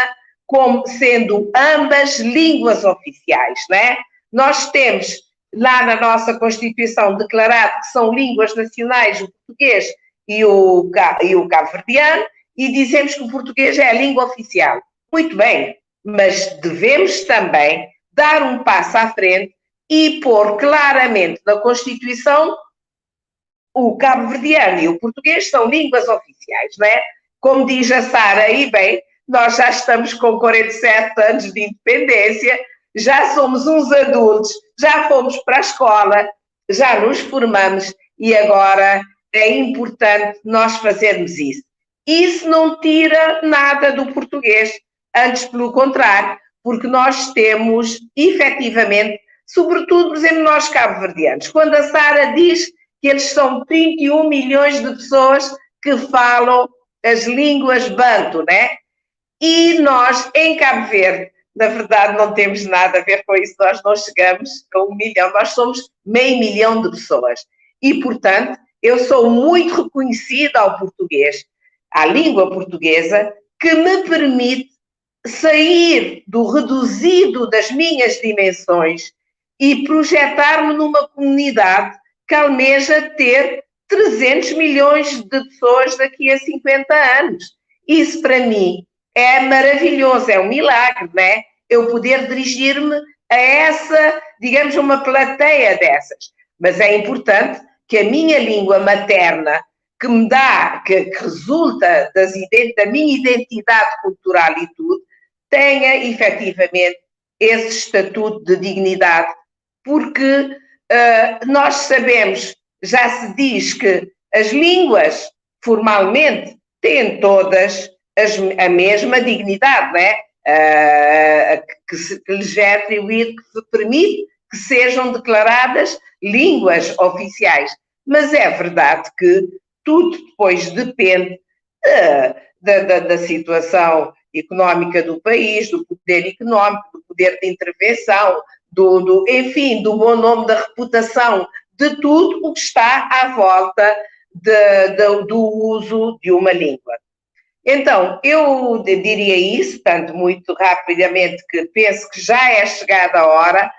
como sendo ambas línguas oficiais, né? Nós temos lá na nossa Constituição declarado que são línguas nacionais o português e o cabo-verdiano, e dizemos que o português é a língua oficial. Muito bem, mas devemos também dar um passo à frente e pôr claramente na Constituição o cabo-verdiano e o português são línguas oficiais, não é? Como diz a Sara, e bem, nós já estamos com 47 anos de independência, já somos uns adultos, já fomos para a escola, já nos formamos e agora é importante nós fazermos isso. Isso não tira nada do português, antes pelo contrário, porque nós temos, efetivamente, sobretudo, por exemplo, nós cabo-verdianos, quando a Sara diz que eles são 31 milhões de pessoas que falam as línguas banto, né? E nós, em Cabo Verde, na verdade não temos nada a ver com isso, nós não chegamos a 1 milhão, nós somos meio milhão de pessoas. E, portanto, eu sou muito reconhecida ao português, à língua portuguesa, que me permite sair do reduzido das minhas dimensões e projetar-me numa comunidade que almeja ter 300 milhões de pessoas daqui a 50 anos. Isso, para mim, é maravilhoso, é um milagre, não é? Eu poder dirigir-me a essa, digamos, uma plateia dessas. Mas é importante que a minha língua materna, que me dá, que resulta da minha identidade cultural e tudo, tenha, efetivamente, esse estatuto de dignidade, porque nós sabemos, já se diz que as línguas, formalmente, têm todas a mesma dignidade, não é? Que lhes é atribuído, que permite que sejam declaradas línguas oficiais. Mas é verdade que tudo depois depende da situação económica do país, do poder económico, do poder de intervenção, enfim, do bom nome, da reputação, de tudo o que está à volta do uso de uma língua. Então, eu diria isso, tanto muito rapidamente que penso que já é chegada a hora.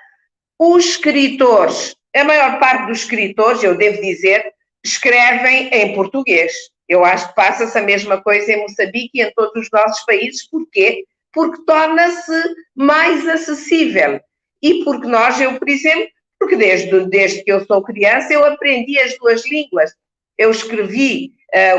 Os escritores, a maior parte dos escritores, eu devo dizer, escrevem em português. Eu acho que passa-se a mesma coisa em Moçambique e em todos os nossos países. Porquê? Porque torna-se mais acessível. E porque eu, por exemplo, porque desde que eu sou criança, eu aprendi as duas línguas. Eu escrevi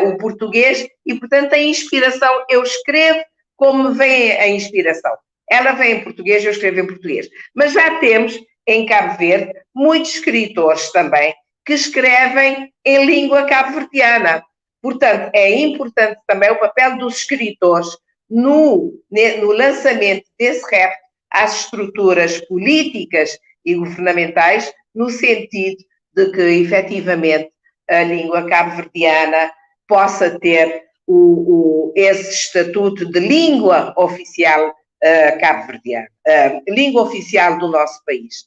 o português e, portanto, a inspiração, eu escrevo como vem a inspiração. Ela vem em português, eu escrevo em português. Mas já temos, em Cabo Verde, muitos escritores também que escrevem em língua cabo-verdiana. Portanto, é importante também o papel dos escritores no lançamento desse rap às estruturas políticas e governamentais, no sentido de que, efetivamente, a língua cabo-verdiana possa ter esse estatuto de língua oficial cabo-verdiana, língua oficial do nosso país.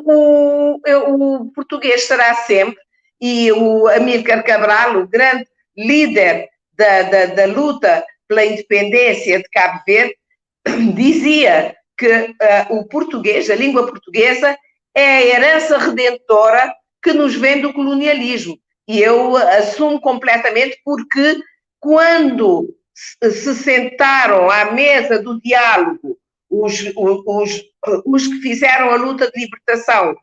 O português será sempre, e o Amílcar Cabral, o grande líder da luta pela independência de Cabo Verde, dizia que o português, a língua portuguesa, é a herança redentora que nos vem do colonialismo. E eu assumo completamente, porque quando se sentaram à mesa do diálogo os que fizeram a luta de libertação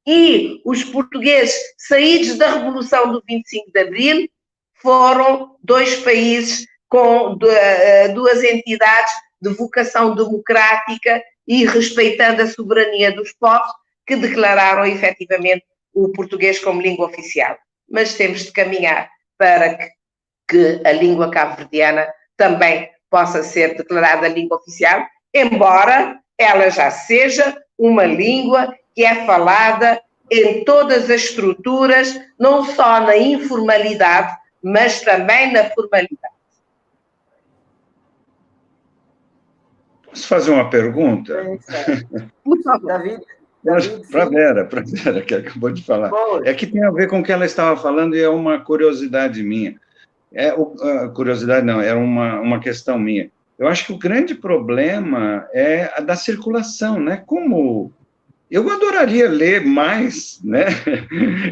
e os portugueses saídos da Revolução do 25 de Abril, foram dois países com duas entidades de vocação democrática e respeitando a soberania dos povos, que declararam efetivamente o português como língua oficial. Mas temos de caminhar para que a língua cabo-verdiana também possa ser declarada língua oficial, embora ela já seja uma língua que é falada em todas as estruturas, não só na informalidade, mas também na formalidade. Posso fazer uma pergunta? David, Para Vera, que acabou de falar. É que tem a ver com o que ela estava falando e é uma curiosidade minha. Curiosidade não, era uma questão minha. Eu acho que o grande problema é a da circulação, né? Como eu adoraria ler mais, né?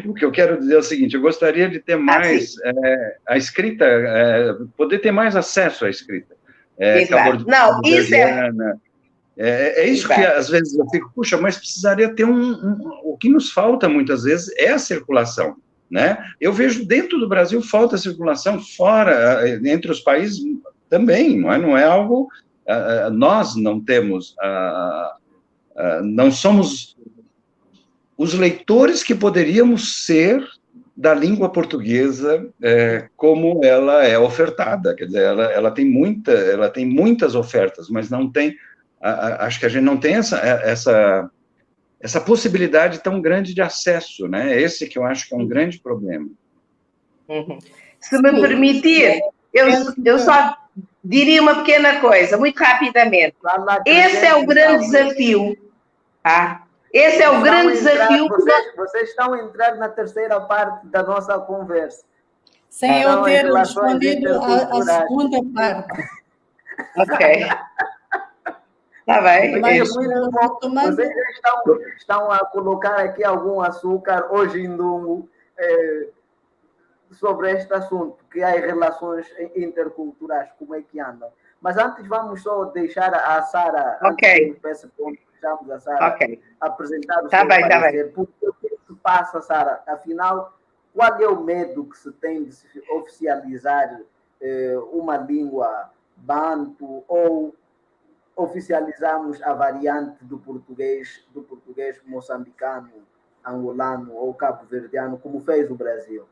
O que eu quero dizer é o seguinte: eu gostaria de ter mais a escrita, poder ter mais acesso à escrita. Não, isso é isso que às vezes eu fico, puxa, mas precisaria ter o que nos falta muitas vezes é a circulação, né? Eu vejo dentro do Brasil falta circulação, fora, entre os países também, não é algo, nós não temos, não somos os leitores que poderíamos ser da língua portuguesa como ela é ofertada, quer dizer, ela tem muitas ofertas, mas não tem, acho que a gente não tem essa possibilidade tão grande de acesso, né? Esse que eu acho que é um grande problema. Uhum. Se me permitir, eu só diria uma pequena coisa, muito rapidamente. Esse é o grande desafio, tá? Esse é o grande desafio. Vocês estão a entrar na terceira parte da nossa conversa. Sem eu ter respondido a segunda parte. Ok. Está bem. Mas vocês estão a colocar aqui algum açúcar hoje em domingo sobre este assunto, que é as relações interculturais, como é que andam. Mas antes vamos só deixar a Sara, okay. Deixamos a Sara apresentar o seu parecer. Por que se passa, Sara? Afinal, qual é o medo que se tem de se oficializar uma língua banto ou oficializarmos a variante do português moçambicano, angolano ou cabo-verdiano, como fez o Brasil?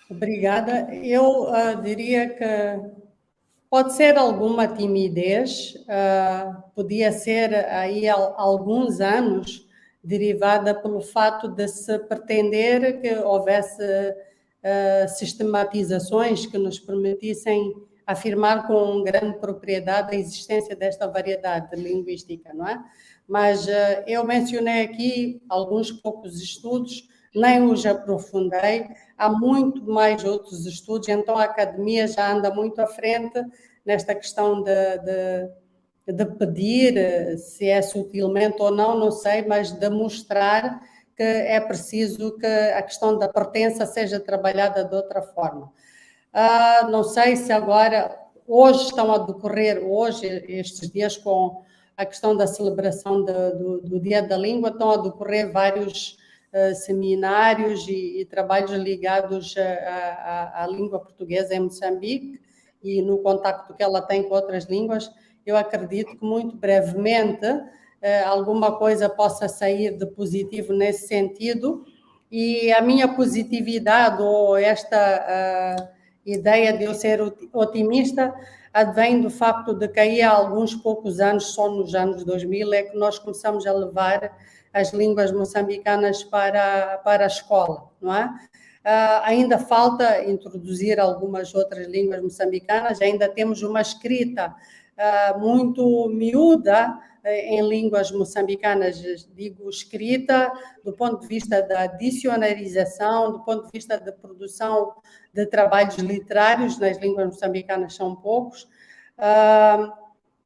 Obrigada. Eu diria que pode ser alguma timidez, podia ser aí há alguns anos, derivada pelo fato de se pretender que houvesse sistematizações que nos permitissem afirmar com grande propriedade a existência desta variedade linguística, não é? Mas eu mencionei aqui alguns poucos estudos, nem os aprofundei, há muito mais outros estudos, então a academia já anda muito à frente nesta questão de pedir, se é sutilmente ou não sei, mas de mostrar que é preciso que a questão da pertença seja trabalhada de outra forma. Não sei se agora, hoje estão a decorrer, estes dias com a questão da celebração do Dia da Língua, estão a decorrer vários seminários e trabalhos ligados à língua portuguesa em Moçambique e no contacto que ela tem com outras línguas. Eu acredito que muito brevemente alguma coisa possa sair de positivo nesse sentido, e a minha positividade ou esta ideia de eu ser otimista advém do facto de que aí há alguns poucos anos, só nos anos 2000, é que nós começamos a levar as línguas moçambicanas para a escola, não é? Ainda falta introduzir algumas outras línguas moçambicanas, ainda temos uma escrita muito miúda em línguas moçambicanas, digo escrita do ponto de vista da dicionarização, do ponto de vista da produção de trabalhos literários, nas línguas moçambicanas são poucos.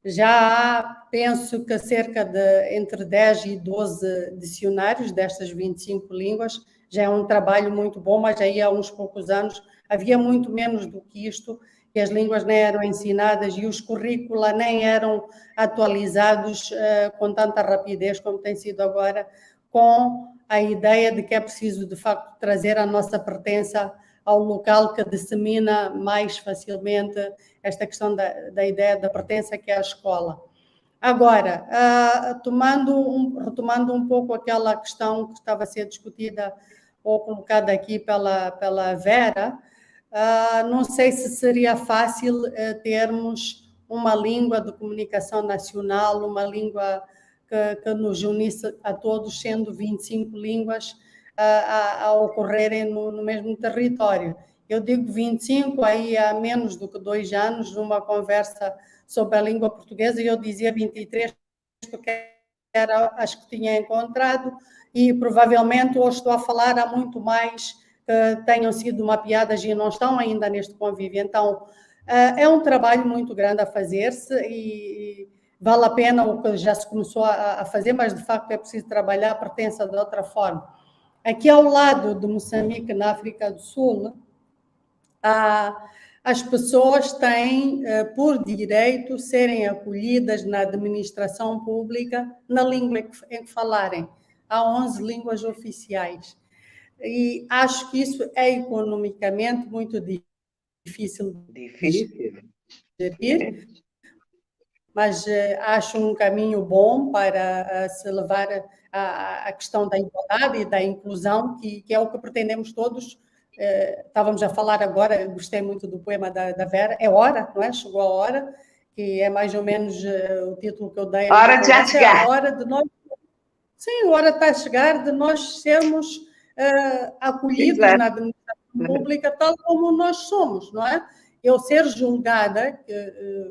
Já há, penso que cerca de entre 10 e 12 dicionários destas 25 línguas, já é um trabalho muito bom, mas aí há uns poucos anos havia muito menos do que isto, e as línguas nem eram ensinadas e os currícula nem eram atualizados com tanta rapidez como tem sido agora, com a ideia de que é preciso, de facto, trazer a nossa pertença ao local que dissemina mais facilmente esta questão da ideia da pertença, que é a escola. Agora, retomando um pouco aquela questão que estava a ser discutida ou colocada aqui pela Vera, não sei se seria fácil termos uma língua de comunicação nacional, uma língua que nos unisse a todos, sendo 25 línguas a ocorrerem no mesmo território. Eu digo 25, aí há menos do que 2 anos, numa conversa sobre a língua portuguesa, e eu dizia 23, porque era as que tinha encontrado, e provavelmente hoje estou a falar há muito mais que tenham sido mapeadas e não estão ainda neste convívio. Então, é um trabalho muito grande a fazer-se e vale a pena o que já se começou a fazer, mas de facto é preciso trabalhar a pertença de outra forma. Aqui ao lado de Moçambique, na África do Sul, as pessoas têm por direito serem acolhidas na administração pública na língua em que falarem. Há 11 línguas oficiais. E acho que isso é economicamente muito difícil de gerir, mas acho um caminho bom para se levar a questão da igualdade e da inclusão, que é o que pretendemos todos. Estávamos a falar agora, gostei muito do poema da Vera, é hora, não é? Chegou a hora, que é mais ou menos o título que eu dei. Hora de já chegar. A hora de nós... Sim, a hora está a chegar de nós sermos acolhidos na administração pública tal como nós somos, não é? Eu ser julgada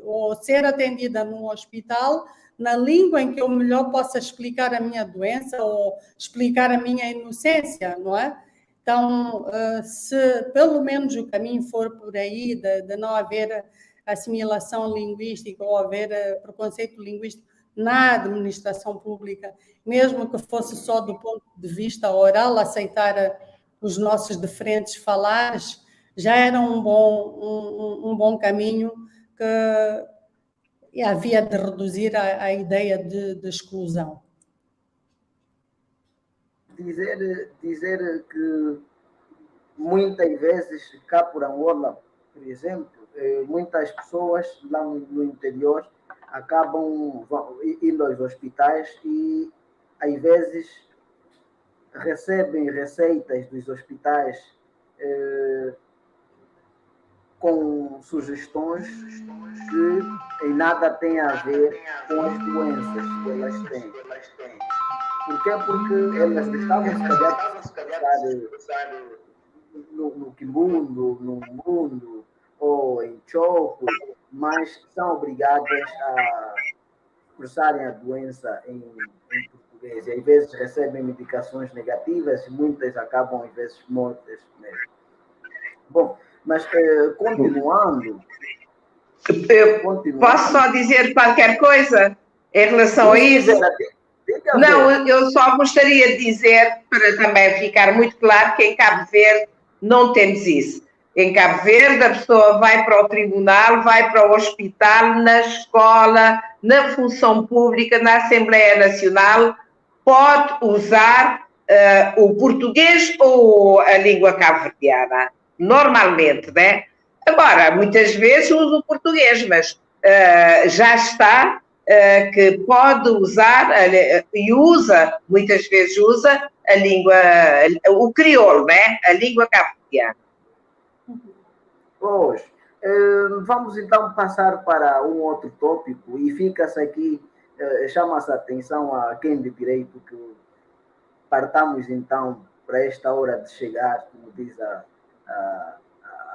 ou ser atendida num hospital na língua em que eu melhor possa explicar a minha doença ou explicar a minha inocência, não é? Então, se pelo menos o caminho for por aí de não haver assimilação linguística ou haver preconceito linguístico na administração pública, mesmo que fosse só do ponto de vista oral, aceitar os nossos diferentes falares, já era um bom caminho que havia de reduzir a ideia de exclusão. Dizer que muitas vezes cá por Angola, por exemplo, muitas pessoas lá no interior acabam indo aos hospitais e às vezes recebem receitas dos hospitais com sugestões que em nada têm a ver com as doenças que elas têm. Por quê? Porque elas estavam se calhar no Quimbundo, no Mundo, ou em choco, mas são obrigadas a expressarem a doença em português. E às vezes recebem medicações negativas e muitas acabam, às vezes, mortas mesmo. Bom, mas continuando. Posso só dizer qualquer coisa em relação a isso? Não, eu só gostaria de dizer, para também ficar muito claro, que em Cabo Verde não temos isso. Em Cabo Verde, a pessoa vai para o tribunal, vai para o hospital, na escola, na função pública, na Assembleia Nacional, pode usar o português ou a língua cabo-verdiana, normalmente, né? Agora, muitas vezes usa o português, mas já está que pode usar e usa, muitas vezes usa a língua, o crioulo, né? A língua cabo-verdiana. Pois, vamos então passar para um outro tópico e fica-se aqui, chama-se a atenção a quem de direito que partamos então para esta hora de chegar, como diz a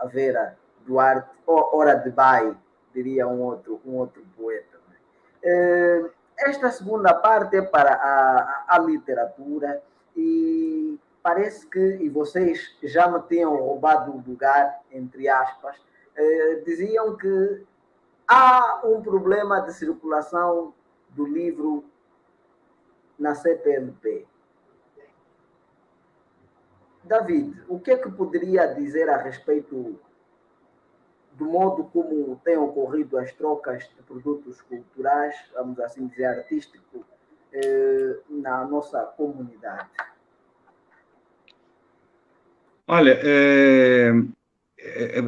Vera Duarte, hora de bai, diria um outro poeta. Esta segunda parte é para a literatura e parece que, e vocês já me tinham roubado o lugar, entre aspas, diziam que há um problema de circulação do livro na CPLP. David, o que é que poderia dizer a respeito do modo como têm ocorrido as trocas de produtos culturais, vamos assim dizer, artísticos, na nossa comunidade? Olha,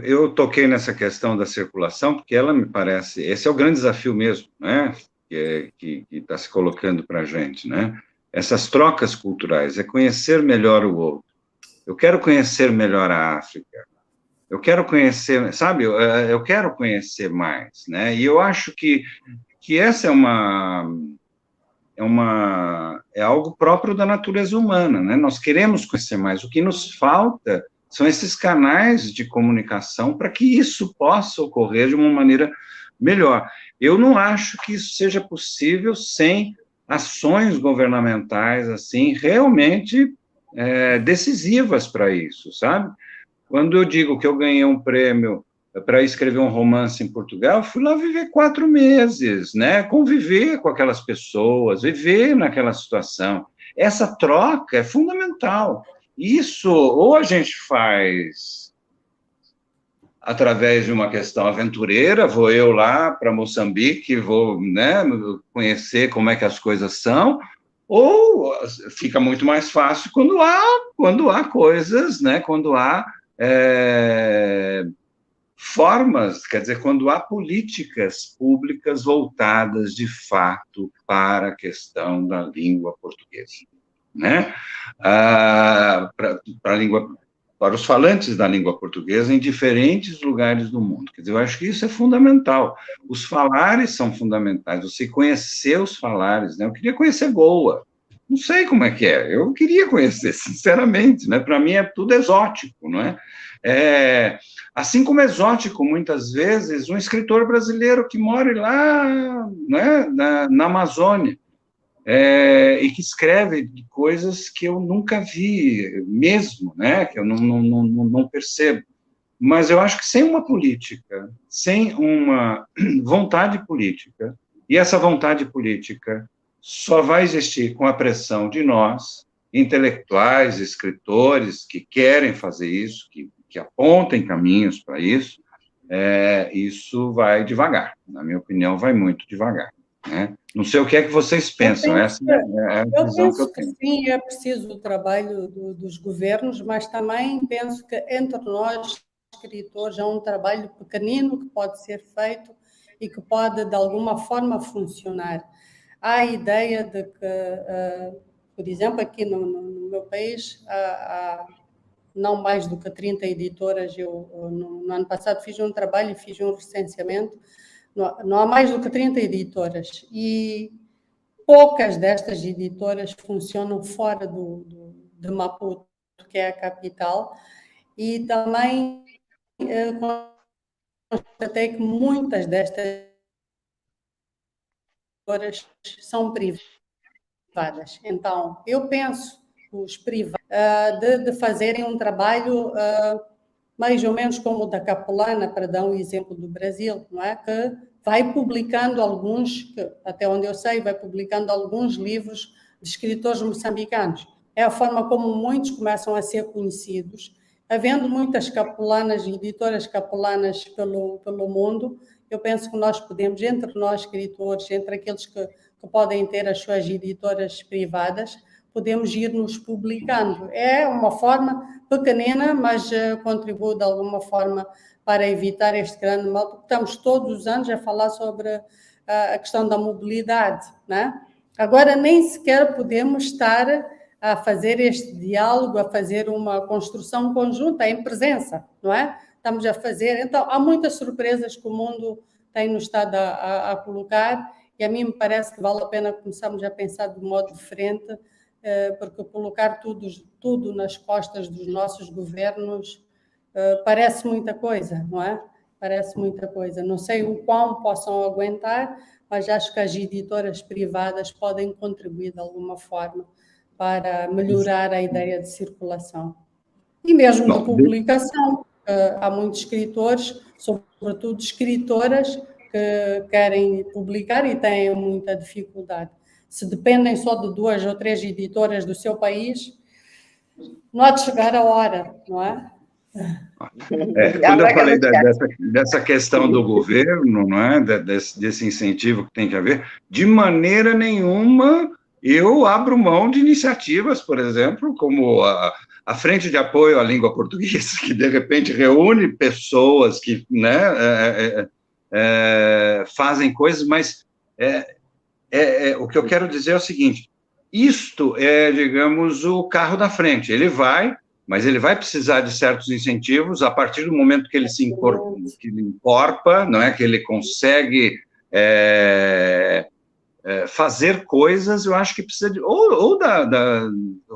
eu toquei nessa questão da circulação, porque ela me parece, esse é o grande desafio mesmo, né, que está se colocando para a gente, né, essas trocas culturais, é conhecer melhor o outro. Eu quero conhecer melhor a África, eu quero conhecer, sabe, eu quero conhecer mais, né, e eu acho que essa é algo próprio da natureza humana, né, nós queremos conhecer mais, o que nos falta são esses canais de comunicação para que isso possa ocorrer de uma maneira melhor. Eu não acho que isso seja possível sem ações governamentais, assim, realmente decisivas para isso, sabe? Quando eu digo que eu ganhei um prêmio para escrever um romance em Portugal, fui lá viver 4 meses, né? Conviver com aquelas pessoas, viver naquela situação. Essa troca é fundamental. Isso, ou a gente faz através de uma questão aventureira, vou eu lá para Moçambique, vou, né, conhecer como é que as coisas são, ou fica muito mais fácil quando há coisas, né, quando há formas, quer dizer, quando há políticas públicas voltadas, de fato, para a questão da língua portuguesa, né? Para os falantes da língua portuguesa em diferentes lugares do mundo. Quer dizer, eu acho que isso é fundamental. Os falares são fundamentais, você conhecer os falares, né? Eu queria conhecer Goa, não sei como é que é, eu queria conhecer, sinceramente, né? Para mim é tudo exótico, não é? Assim como exótico, muitas vezes, um escritor brasileiro que mora lá, né, na Amazônia, e que escreve coisas que eu nunca vi mesmo, né, que eu não percebo. Mas eu acho que sem uma política, sem uma vontade política, e essa vontade política só vai existir com a pressão de nós, intelectuais, escritores, que querem fazer isso, que apontem caminhos para isso, isso vai devagar. Na minha opinião, vai muito devagar. Né? Não sei o que é que vocês pensam, essa é a visão que eu tenho. Sim, é preciso o trabalho dos governos, mas também penso que entre nós, escritores, há um trabalho pequenino que pode ser feito e que pode, de alguma forma, funcionar. Há a ideia de que, por exemplo, aqui no meu país, há não mais do que 30 editoras. Eu, no ano passado, fiz um trabalho e fiz um recenseamento. Não há mais do que 30 editoras e poucas destas editoras funcionam fora de Maputo, que é a capital, e também constatei que muitas destas editoras são privadas. Então, eu penso os privados de fazerem um trabalho mais ou menos como o da Capelana, para dar um exemplo do Brasil, não é? Que vai publicando alguns, até onde eu sei, vai publicando alguns livros de escritores moçambicanos. É a forma como muitos começam a ser conhecidos. Havendo muitas capelanas, editoras capelanas pelo mundo, eu penso que nós podemos, entre nós escritores, entre aqueles que podem ter as suas editoras privadas, podemos ir nos publicando. É uma forma pequenina, mas contribui de alguma forma para evitar este grande mal, porque estamos todos os anos a falar sobre a questão da mobilidade, né? Agora nem sequer podemos estar a fazer este diálogo, a fazer uma construção conjunta em presença, não é? Estamos a fazer, então há muitas surpresas que o mundo tem-nos estado a colocar, e a mim me parece que vale a pena começarmos a pensar de modo diferente, porque colocar tudo nas costas dos nossos governos parece muita coisa, não é? Parece muita coisa. Não sei o quão possam aguentar, mas acho que as editoras privadas podem contribuir de alguma forma para melhorar a ideia de circulação. E mesmo de publicação. Há muitos escritores, sobretudo escritoras, que querem publicar e têm muita dificuldade. Se dependem só de 2 ou 3 editoras do seu país, não há de chegar a hora, não é? Quando eu falei dessa questão do governo, não é? Desse incentivo que tem que haver, de maneira nenhuma eu abro mão de iniciativas, por exemplo, como a Frente de Apoio à Língua Portuguesa, que de repente reúne pessoas que, né, fazem coisas, mas o que eu quero dizer é o seguinte: isto é, digamos, o carro da frente. Ele vai, mas ele vai precisar de certos incentivos a partir do momento que ele se encorpa, não é? Que ele consegue fazer coisas. Eu acho que precisa de... eu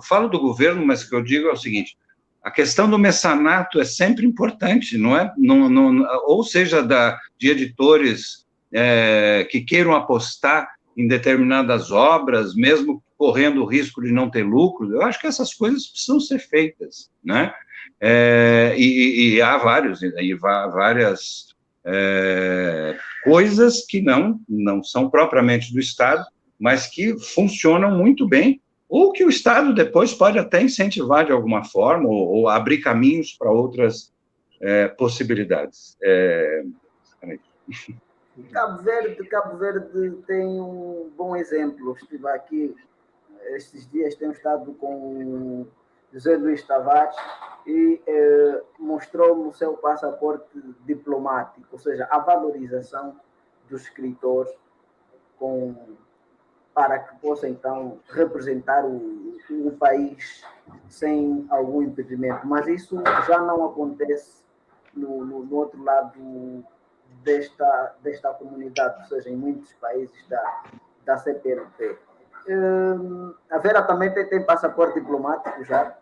falo do governo, mas o que eu digo é o seguinte: a questão do mecenato é sempre importante, não é? Ou seja, de editores que queiram apostar em determinadas obras, mesmo correndo o risco de não ter lucro. Eu acho que essas coisas precisam ser feitas, né? E há várias coisas que não são propriamente do Estado, mas que funcionam muito bem, ou que o Estado depois pode até incentivar de alguma forma, ou abrir caminhos para outras possibilidades. Cabo Verde tem um bom exemplo. Estive aqui estes dias, tenho estado com José Luís Tavares e mostrou-me o seu passaporte diplomático, ou seja, a valorização dos escritores para que possa então representar o país sem algum impedimento. Mas isso já não acontece no outro lado desta comunidade, ou seja, em muitos países da CPLP. A Vera também tem passaporte diplomático já?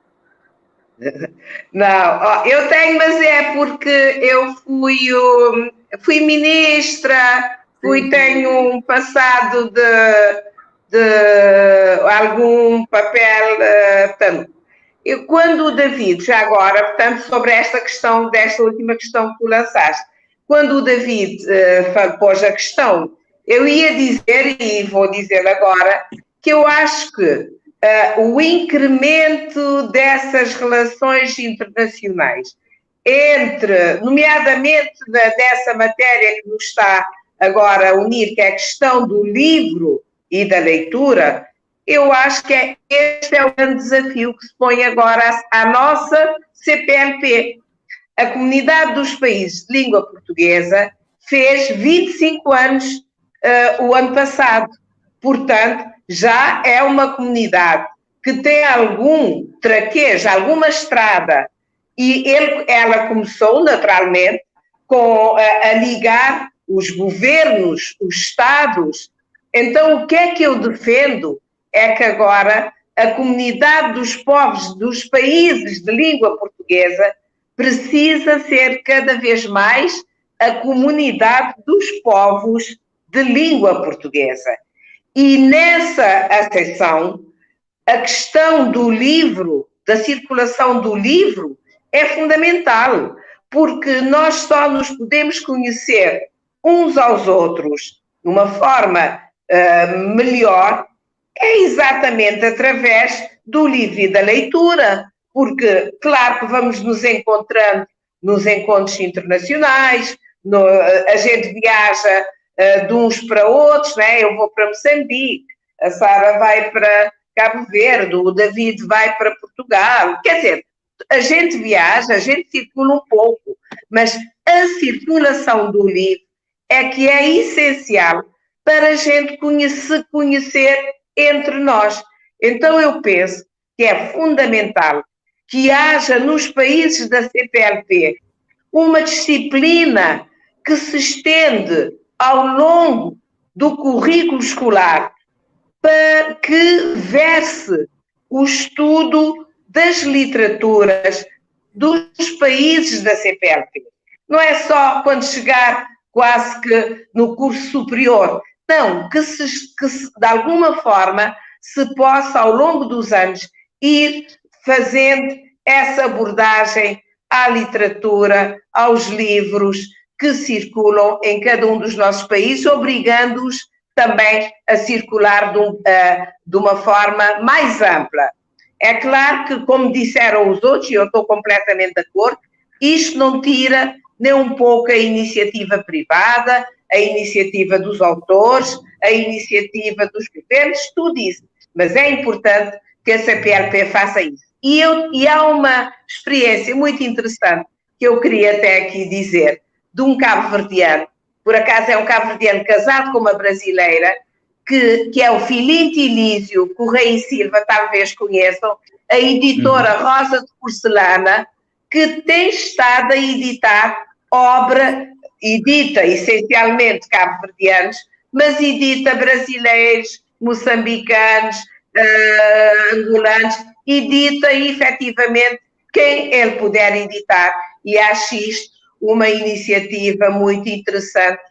Não, eu tenho, mas é porque eu fui ministra, tenho um passado de algum papel. Portanto, quando o David, já agora, portanto, sobre esta última questão que tu lançaste, quando o David pôs a questão, eu ia dizer, e vou dizer agora, que eu acho que o incremento dessas relações internacionais nomeadamente dessa matéria que nos está agora a unir, que é a questão do livro e da leitura, eu acho que este é o grande desafio que se põe agora à nossa CPLP. A Comunidade dos Países de Língua Portuguesa fez 25 anos o ano passado. Portanto, já é uma comunidade que tem algum traquejo, alguma estrada. E ela começou, naturalmente, a ligar os governos, os Estados. Então, o que é que eu defendo? É que agora a comunidade dos povos dos países de língua portuguesa precisa ser cada vez mais a comunidade dos povos de língua portuguesa. E nessa acessão, a questão do livro, da circulação do livro, é fundamental, porque nós só nos podemos conhecer uns aos outros de uma forma melhor, é exatamente através do livro e da leitura, porque, claro que vamos nos encontrando nos encontros internacionais, a gente viaja de uns para outros, né? Eu vou para Moçambique, a Sara vai para Cabo Verde, o David vai para Portugal, quer dizer, a gente viaja, a gente circula um pouco, mas a circulação do livro é que é essencial para a gente se conhecer entre nós. Então eu penso que é fundamental que haja nos países da CPLP uma disciplina que se estende ao longo do currículo escolar para que verse o estudo das literaturas dos países da CPLP. Não é só quando chegar quase que no curso superior. Não, que de alguma forma se possa, ao longo dos anos, ir fazendo essa abordagem à literatura, aos livros que circulam em cada um dos nossos países, obrigando-os também a circular de uma forma mais ampla. É claro que, como disseram os outros, e eu estou completamente de acordo, isto não tira nem um pouco a iniciativa privada, a iniciativa dos autores, a iniciativa dos governos, tudo isso. Mas é importante que a CPLP faça isso. E há uma experiência muito interessante que eu queria até aqui dizer, de um cabo-verdiano, por acaso é um cabo-verdiano casado com uma brasileira, que é o Filinto Elísio Correia e Silva, talvez conheçam, a editora Rosa de Porcelana, que tem estado a editar obra, edita essencialmente cabo-verdianos, mas edita brasileiros, moçambicanos, angolanos, edita efetivamente quem ele puder editar, e acho isto uma iniciativa muito interessante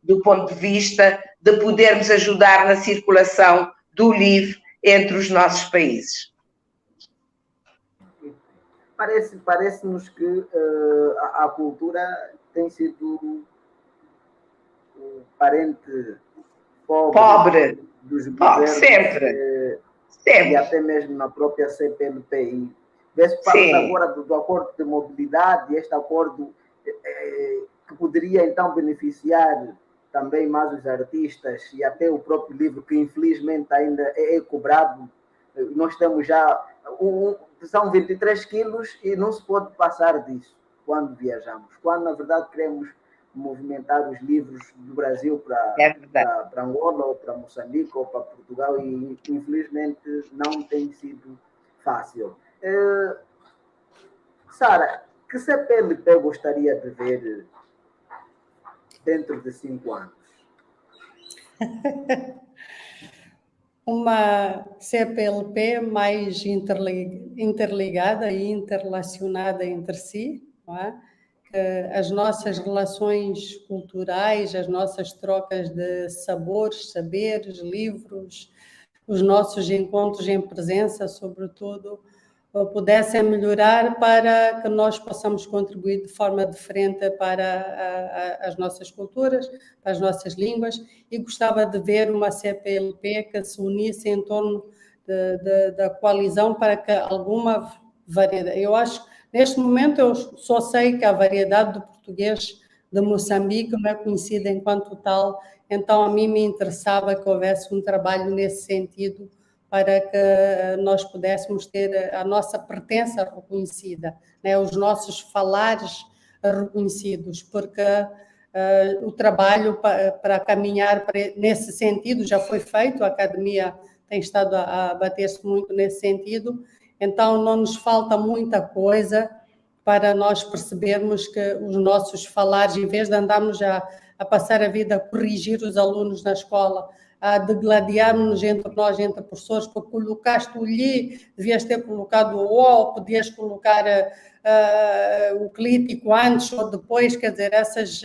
do ponto de vista de podermos ajudar na circulação do livro entre os nossos países. Parece-nos que a cultura tem sido o parente pobre dos governos, sempre. E até mesmo na própria CPLP. Vê-se agora do acordo de mobilidade, este acordo que poderia então beneficiar também mais os artistas e até o próprio livro, que infelizmente ainda é cobrado. Nós temos já são 23 quilos e não se pode passar disso quando viajamos. Quando, na verdade, queremos movimentar os livros do Brasil para Angola, ou para Moçambique, ou para Portugal, e infelizmente não tem sido fácil. Sara, que CPLP gostaria de ver dentro de 5 anos? Uma CPLP mais interligada e interrelacionada entre si, não é? Que as nossas relações culturais, as nossas trocas de sabores, saberes, livros, os nossos encontros em presença, sobretudo, pudessem melhorar para que nós possamos contribuir de forma diferente para as nossas culturas, para as nossas línguas, e gostava de ver uma CPLP que se unisse em torno da coalizão para que alguma variedade... Eu acho, neste momento, eu só sei que a variedade do português de Moçambique não é conhecida enquanto tal, então a mim me interessava que houvesse um trabalho nesse sentido, para que nós pudéssemos ter a nossa pertença reconhecida, né? Os nossos falares reconhecidos, porque o trabalho para caminhar nesse sentido já foi feito, a academia tem estado a bater-se muito nesse sentido, então não nos falta muita coisa para nós percebermos que os nossos falares, em vez de andarmos a passar a vida a corrigir os alunos na escola, a degladiarmos entre nós, entre professores, porque colocaste o lhe, devias ter colocado o o, podias colocar o clítico antes ou depois, quer dizer, essas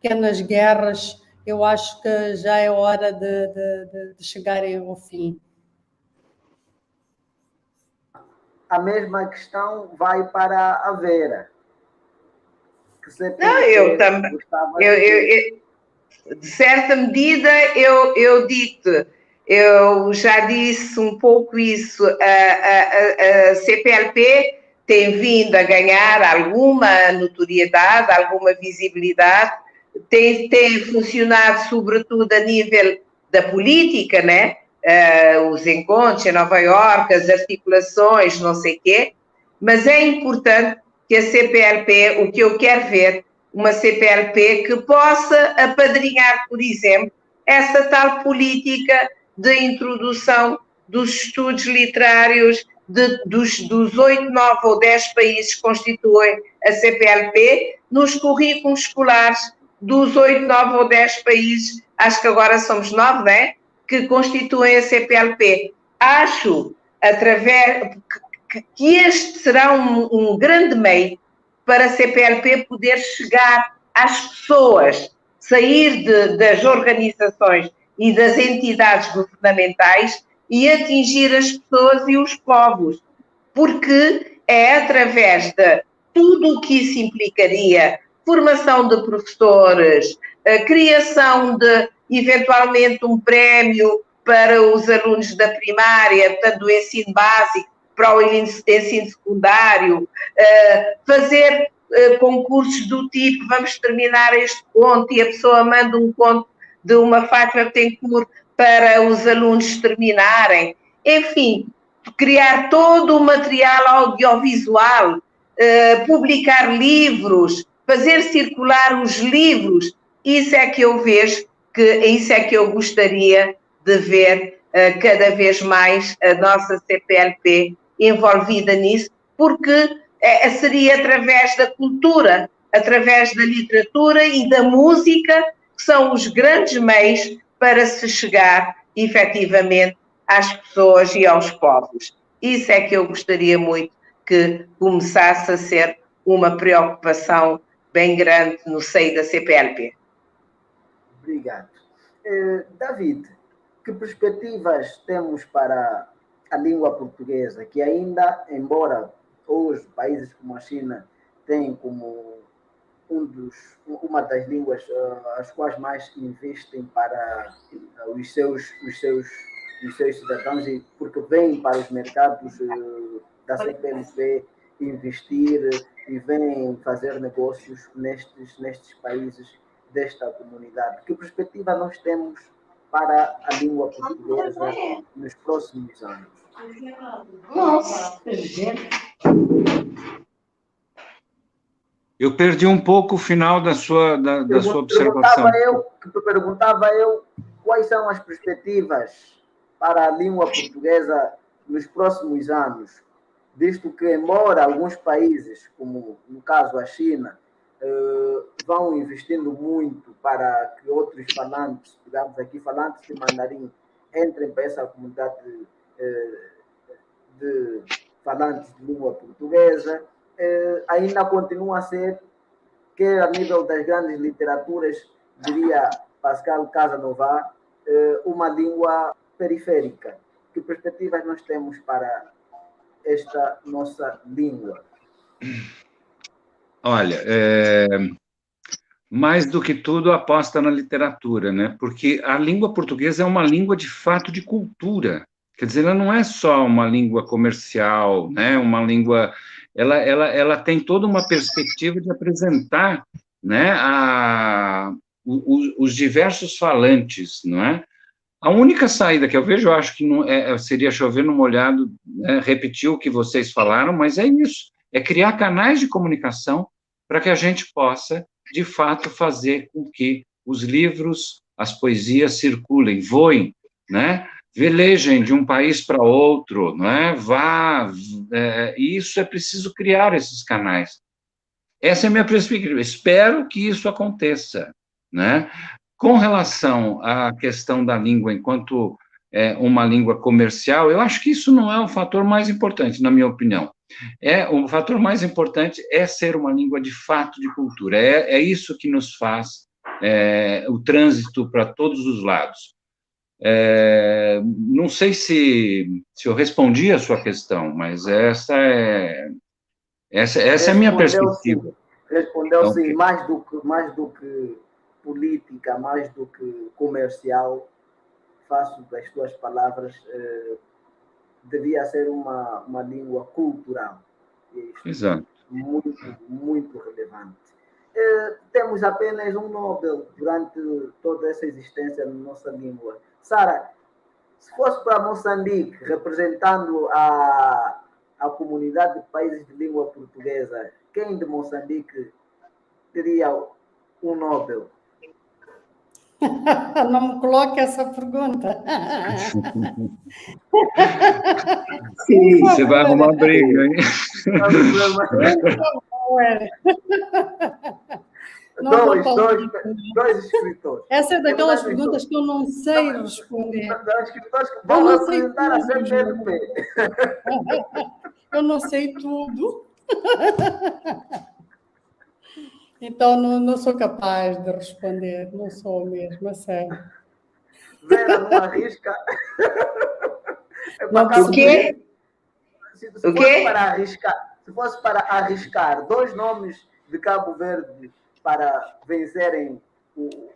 pequenas guerras, eu acho que já é hora de chegarem ao fim. A mesma questão vai para a Vera. Não, eu também. De certa medida, eu digo-te, eu já disse um pouco isso, a CPLP tem vindo a ganhar alguma notoriedade, alguma visibilidade, tem funcionado sobretudo a nível da política, né? Os encontros em Nova Iorque, as articulações, não sei o quê, mas é importante que a CPLP, o que eu quero ver, uma CPLP que possa apadrinhar, por exemplo, essa tal política de introdução dos estudos literários dos 8, 9 ou 10 países que constituem a CPLP nos currículos escolares dos 8, 9 ou 10 países, acho que agora somos 9, né, que constituem a CPLP. Acho, que este será um grande meio para a CPLP poder chegar às pessoas, sair das organizações e das entidades governamentais e atingir as pessoas e os povos, porque é através de tudo o que isso implicaria, formação de professores, a criação de, eventualmente, um prémio para os alunos da primária, portanto, do ensino básico, para o ensino secundário, fazer concursos do tipo, vamos terminar este conto e a pessoa manda um conto de uma Fátima Betancourt para os alunos terminarem. Enfim, criar todo o material audiovisual, publicar livros, fazer circular os livros, isso é que eu vejo, isso é que eu gostaria de ver cada vez mais a nossa CPLP envolvida nisso, porque seria através da cultura, através da literatura e da música, que são os grandes meios para se chegar, efetivamente, às pessoas e aos povos. Isso é que eu gostaria muito que começasse a ser uma preocupação bem grande no seio da CPLP. Obrigado. David, que perspectivas temos para a língua portuguesa, que ainda, embora hoje países como a China têm como uma das línguas as quais mais investem para os seus cidadãos, e porque vêm para os mercados da CPLP investir e vêm fazer negócios nestes países desta comunidade. Que perspectiva nós temos para a língua portuguesa nos próximos anos? Nossa, eu perdi um pouco o final da sua observação. Perguntava eu quais são as perspectivas para a língua portuguesa nos próximos anos, visto que, embora alguns países, como no caso a China, vão investindo muito para que outros falantes, digamos aqui, falantes de mandarim, entrem para essa comunidade de falantes de língua portuguesa, ainda continua a ser, quer a nível das grandes literaturas, diria Pascal Casanova, uma língua periférica. Que perspectivas nós temos para esta nossa língua? Olha, mais do que tudo aposta na literatura, né? Porque a língua portuguesa é uma língua de fato de cultura. Quer dizer, ela não é só uma língua comercial, né? Uma língua, ela tem toda uma perspectiva de apresentar, né? Os diversos falantes, não é? A única saída que eu vejo, eu acho que não seria chover no molhado, né? Repetir o que vocês falaram, mas é isso, é criar canais de comunicação para que a gente possa, de fato, fazer com que os livros, as poesias circulem, voem, né? Velejem de um país para outro, não é? Isso é preciso criar esses canais. Essa é a minha perspectiva. Espero que isso aconteça, né? Com relação à questão da língua enquanto uma língua comercial, eu acho que isso não é o fator mais importante, na minha opinião. O fator mais importante é ser uma língua de fato de cultura. É isso que nos faz o trânsito para todos os lados. Não sei se eu respondi a sua questão, mas essa é a minha perspectiva. Respondeu Então, sim, mais do que política, mais do que comercial, faço das tuas palavras, devia ser uma língua cultural. Exato. Muito, muito relevante. Temos apenas um Nobel durante toda essa existência na nossa língua. Sara, se fosse para Moçambique, representando a comunidade de países de língua portuguesa, quem de Moçambique teria um Nobel? Não me coloque essa pergunta. Sim, você vai arrumar briga, hein? Dois escritores. Essa é daquelas perguntas que eu não sei responder. Escritores que vão representar a CPLP. Eu não sei tudo. Então, não sou capaz de responder. Não sou mesmo, a sério. Vera, não arrisca. O quê? Se fosse para arriscar 2 nomes de Cabo Verde para vencerem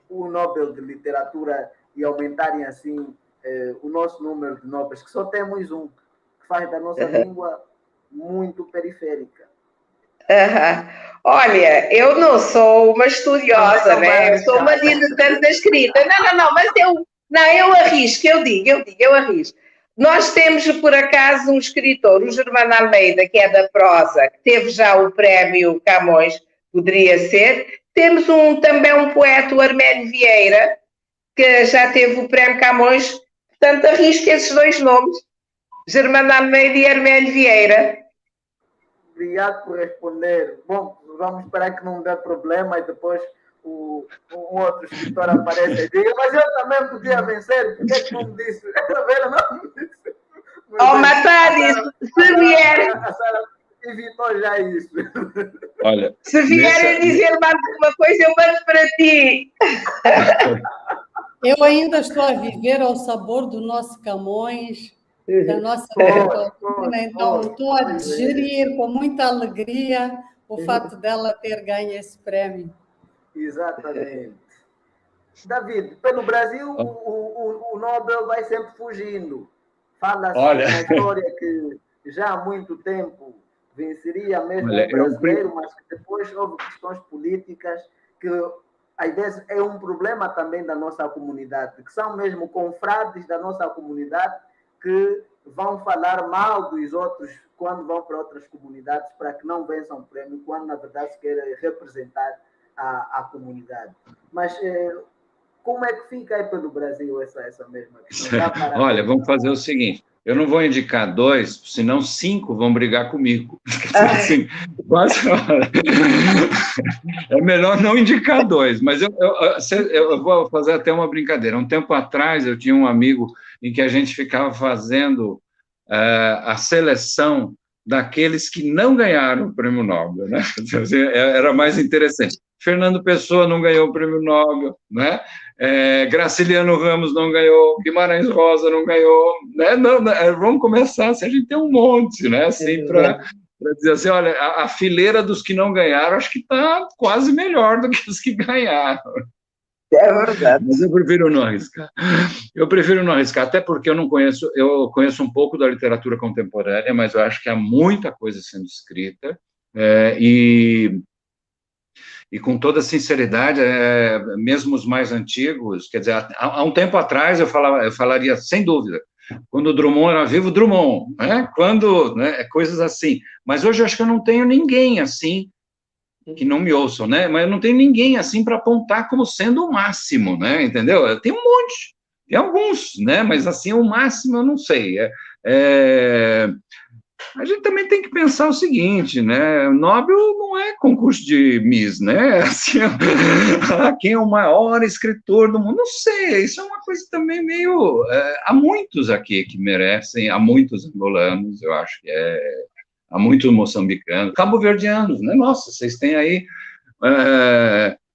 o Nobel de Literatura e aumentarem assim o nosso número de Nobels, que só temos um, que faz da nossa língua muito periférica. Olha, eu não sou uma estudiosa, né? Eu sou uma diletante da escrita. Não, mas eu arrisco, eu arrisco. Nós temos, por acaso, um escritor, o Germano Almeida, que é da prosa, que teve já o prémio Camões, poderia ser. Temos também um poeta, o Arménio Vieira, que já teve o prémio Camões. Portanto, arrisco esses 2 nomes, Germano Almeida e Arménio Vieira. Obrigado por responder. Bom, vamos esperar que não dê problema e depois um outro escritor aparece e diga, mas eu também podia vencer, por que não me disse? Matar isso, se vier. A Sara evitou já isso. Olha, se vier a dizer mais alguma coisa, eu mando para ti. Eu ainda estou a viver ao sabor do nosso Camões, da nossa literatura, então estou a digerir com muita alegria o fato dela ter ganho esse prémio. Exatamente. David, pelo Brasil, o Nobel vai sempre fugindo. Fala-se na história que já há muito tempo venceria mesmo o brasileiro, mas que depois houve questões políticas que, às vezes, é um problema também da nossa comunidade, que são mesmo confrades da nossa comunidade que vão falar mal dos outros quando vão para outras comunidades para que não vençam o prêmio, quando, na verdade, se quer representar a comunidade. Mas como é que fica aí pelo Brasil essa mesma questão? Olha, vamos fazer o seguinte, eu não vou indicar 2, senão 5 vão brigar comigo. Assim, é melhor não indicar 2, mas eu vou fazer até uma brincadeira. Um tempo atrás, eu tinha um amigo em que a gente ficava fazendo a seleção daqueles que não ganharam o Prêmio Nobel, né? Era mais interessante. Fernando Pessoa não ganhou o Prêmio Nobel, né? Graciliano Ramos não ganhou, Guimarães Rosa não ganhou, né? Vamos começar, assim, a gente tem um monte, né? Assim, para dizer assim, olha, a fileira dos que não ganharam, acho que está quase melhor do que os que ganharam. É verdade. Mas eu prefiro não arriscar. Até porque eu conheço um pouco da literatura contemporânea, mas eu acho que há muita coisa sendo escrita, e com toda sinceridade, mesmo os mais antigos, quer dizer, há um tempo atrás eu falaria, sem dúvida, quando o Drummond era vivo, Drummond, né? Coisas assim. Mas hoje eu acho que eu não tenho ninguém assim, que não me ouçam, né? Mas eu não tenho ninguém assim para apontar como sendo o máximo, né? Entendeu? Tem um monte, tem alguns, né? Mas assim, o máximo eu não sei. A gente também tem que pensar o seguinte, né? O Nobel não é concurso de Miss, né? Assim, quem é o maior escritor do mundo? Não sei, isso é uma coisa também meio... há muitos aqui que merecem, há muitos angolanos, eu acho que há muitos moçambicanos, cabo-verdianos, né? Nossa, vocês têm aí,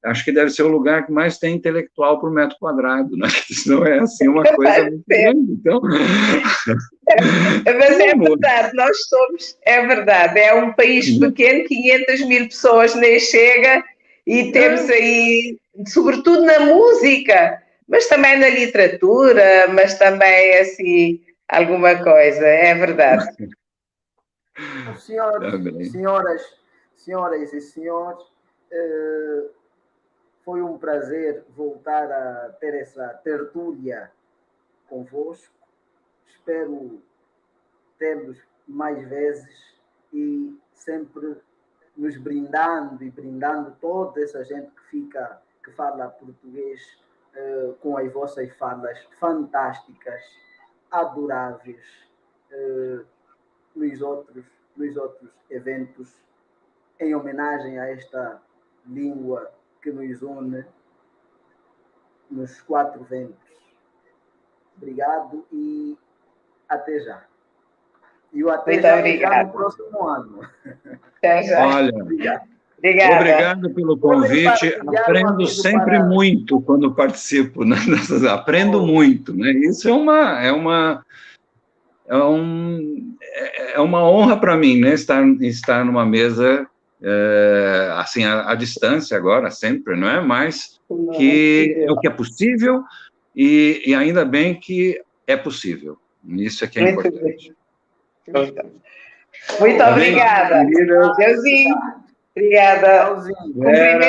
acho que deve ser o lugar que mais tem intelectual por metro quadrado, né? Senão é assim uma coisa muito grande, então... Mas é verdade, nós somos, é verdade, é um país pequeno, 500 mil pessoas nem chega, e temos aí, sobretudo na música, mas também na literatura, mas também, assim, alguma coisa, é verdade. Senhoras e senhores, foi um prazer voltar a ter essa tertúlia convosco. Espero ter-los mais vezes e sempre nos brindando e brindando toda essa gente que fala português com as vossas falas fantásticas, adoráveis, nos outros eventos, em homenagem a esta língua que nos une nos 4 ventos. Obrigado e até já. E o até já no próximo ano. Até já. Olha, obrigado pelo convite. Aprendo sempre muito quando participo. Né? Aprendo muito. Né? Isso é uma honra para mim, né? Estar numa mesa assim à distância agora, sempre, não é? Mas que é o que é possível e ainda bem que é possível. Isso é que é importante. Muito obrigada. Deusinho. Obrigada. Cumprimentos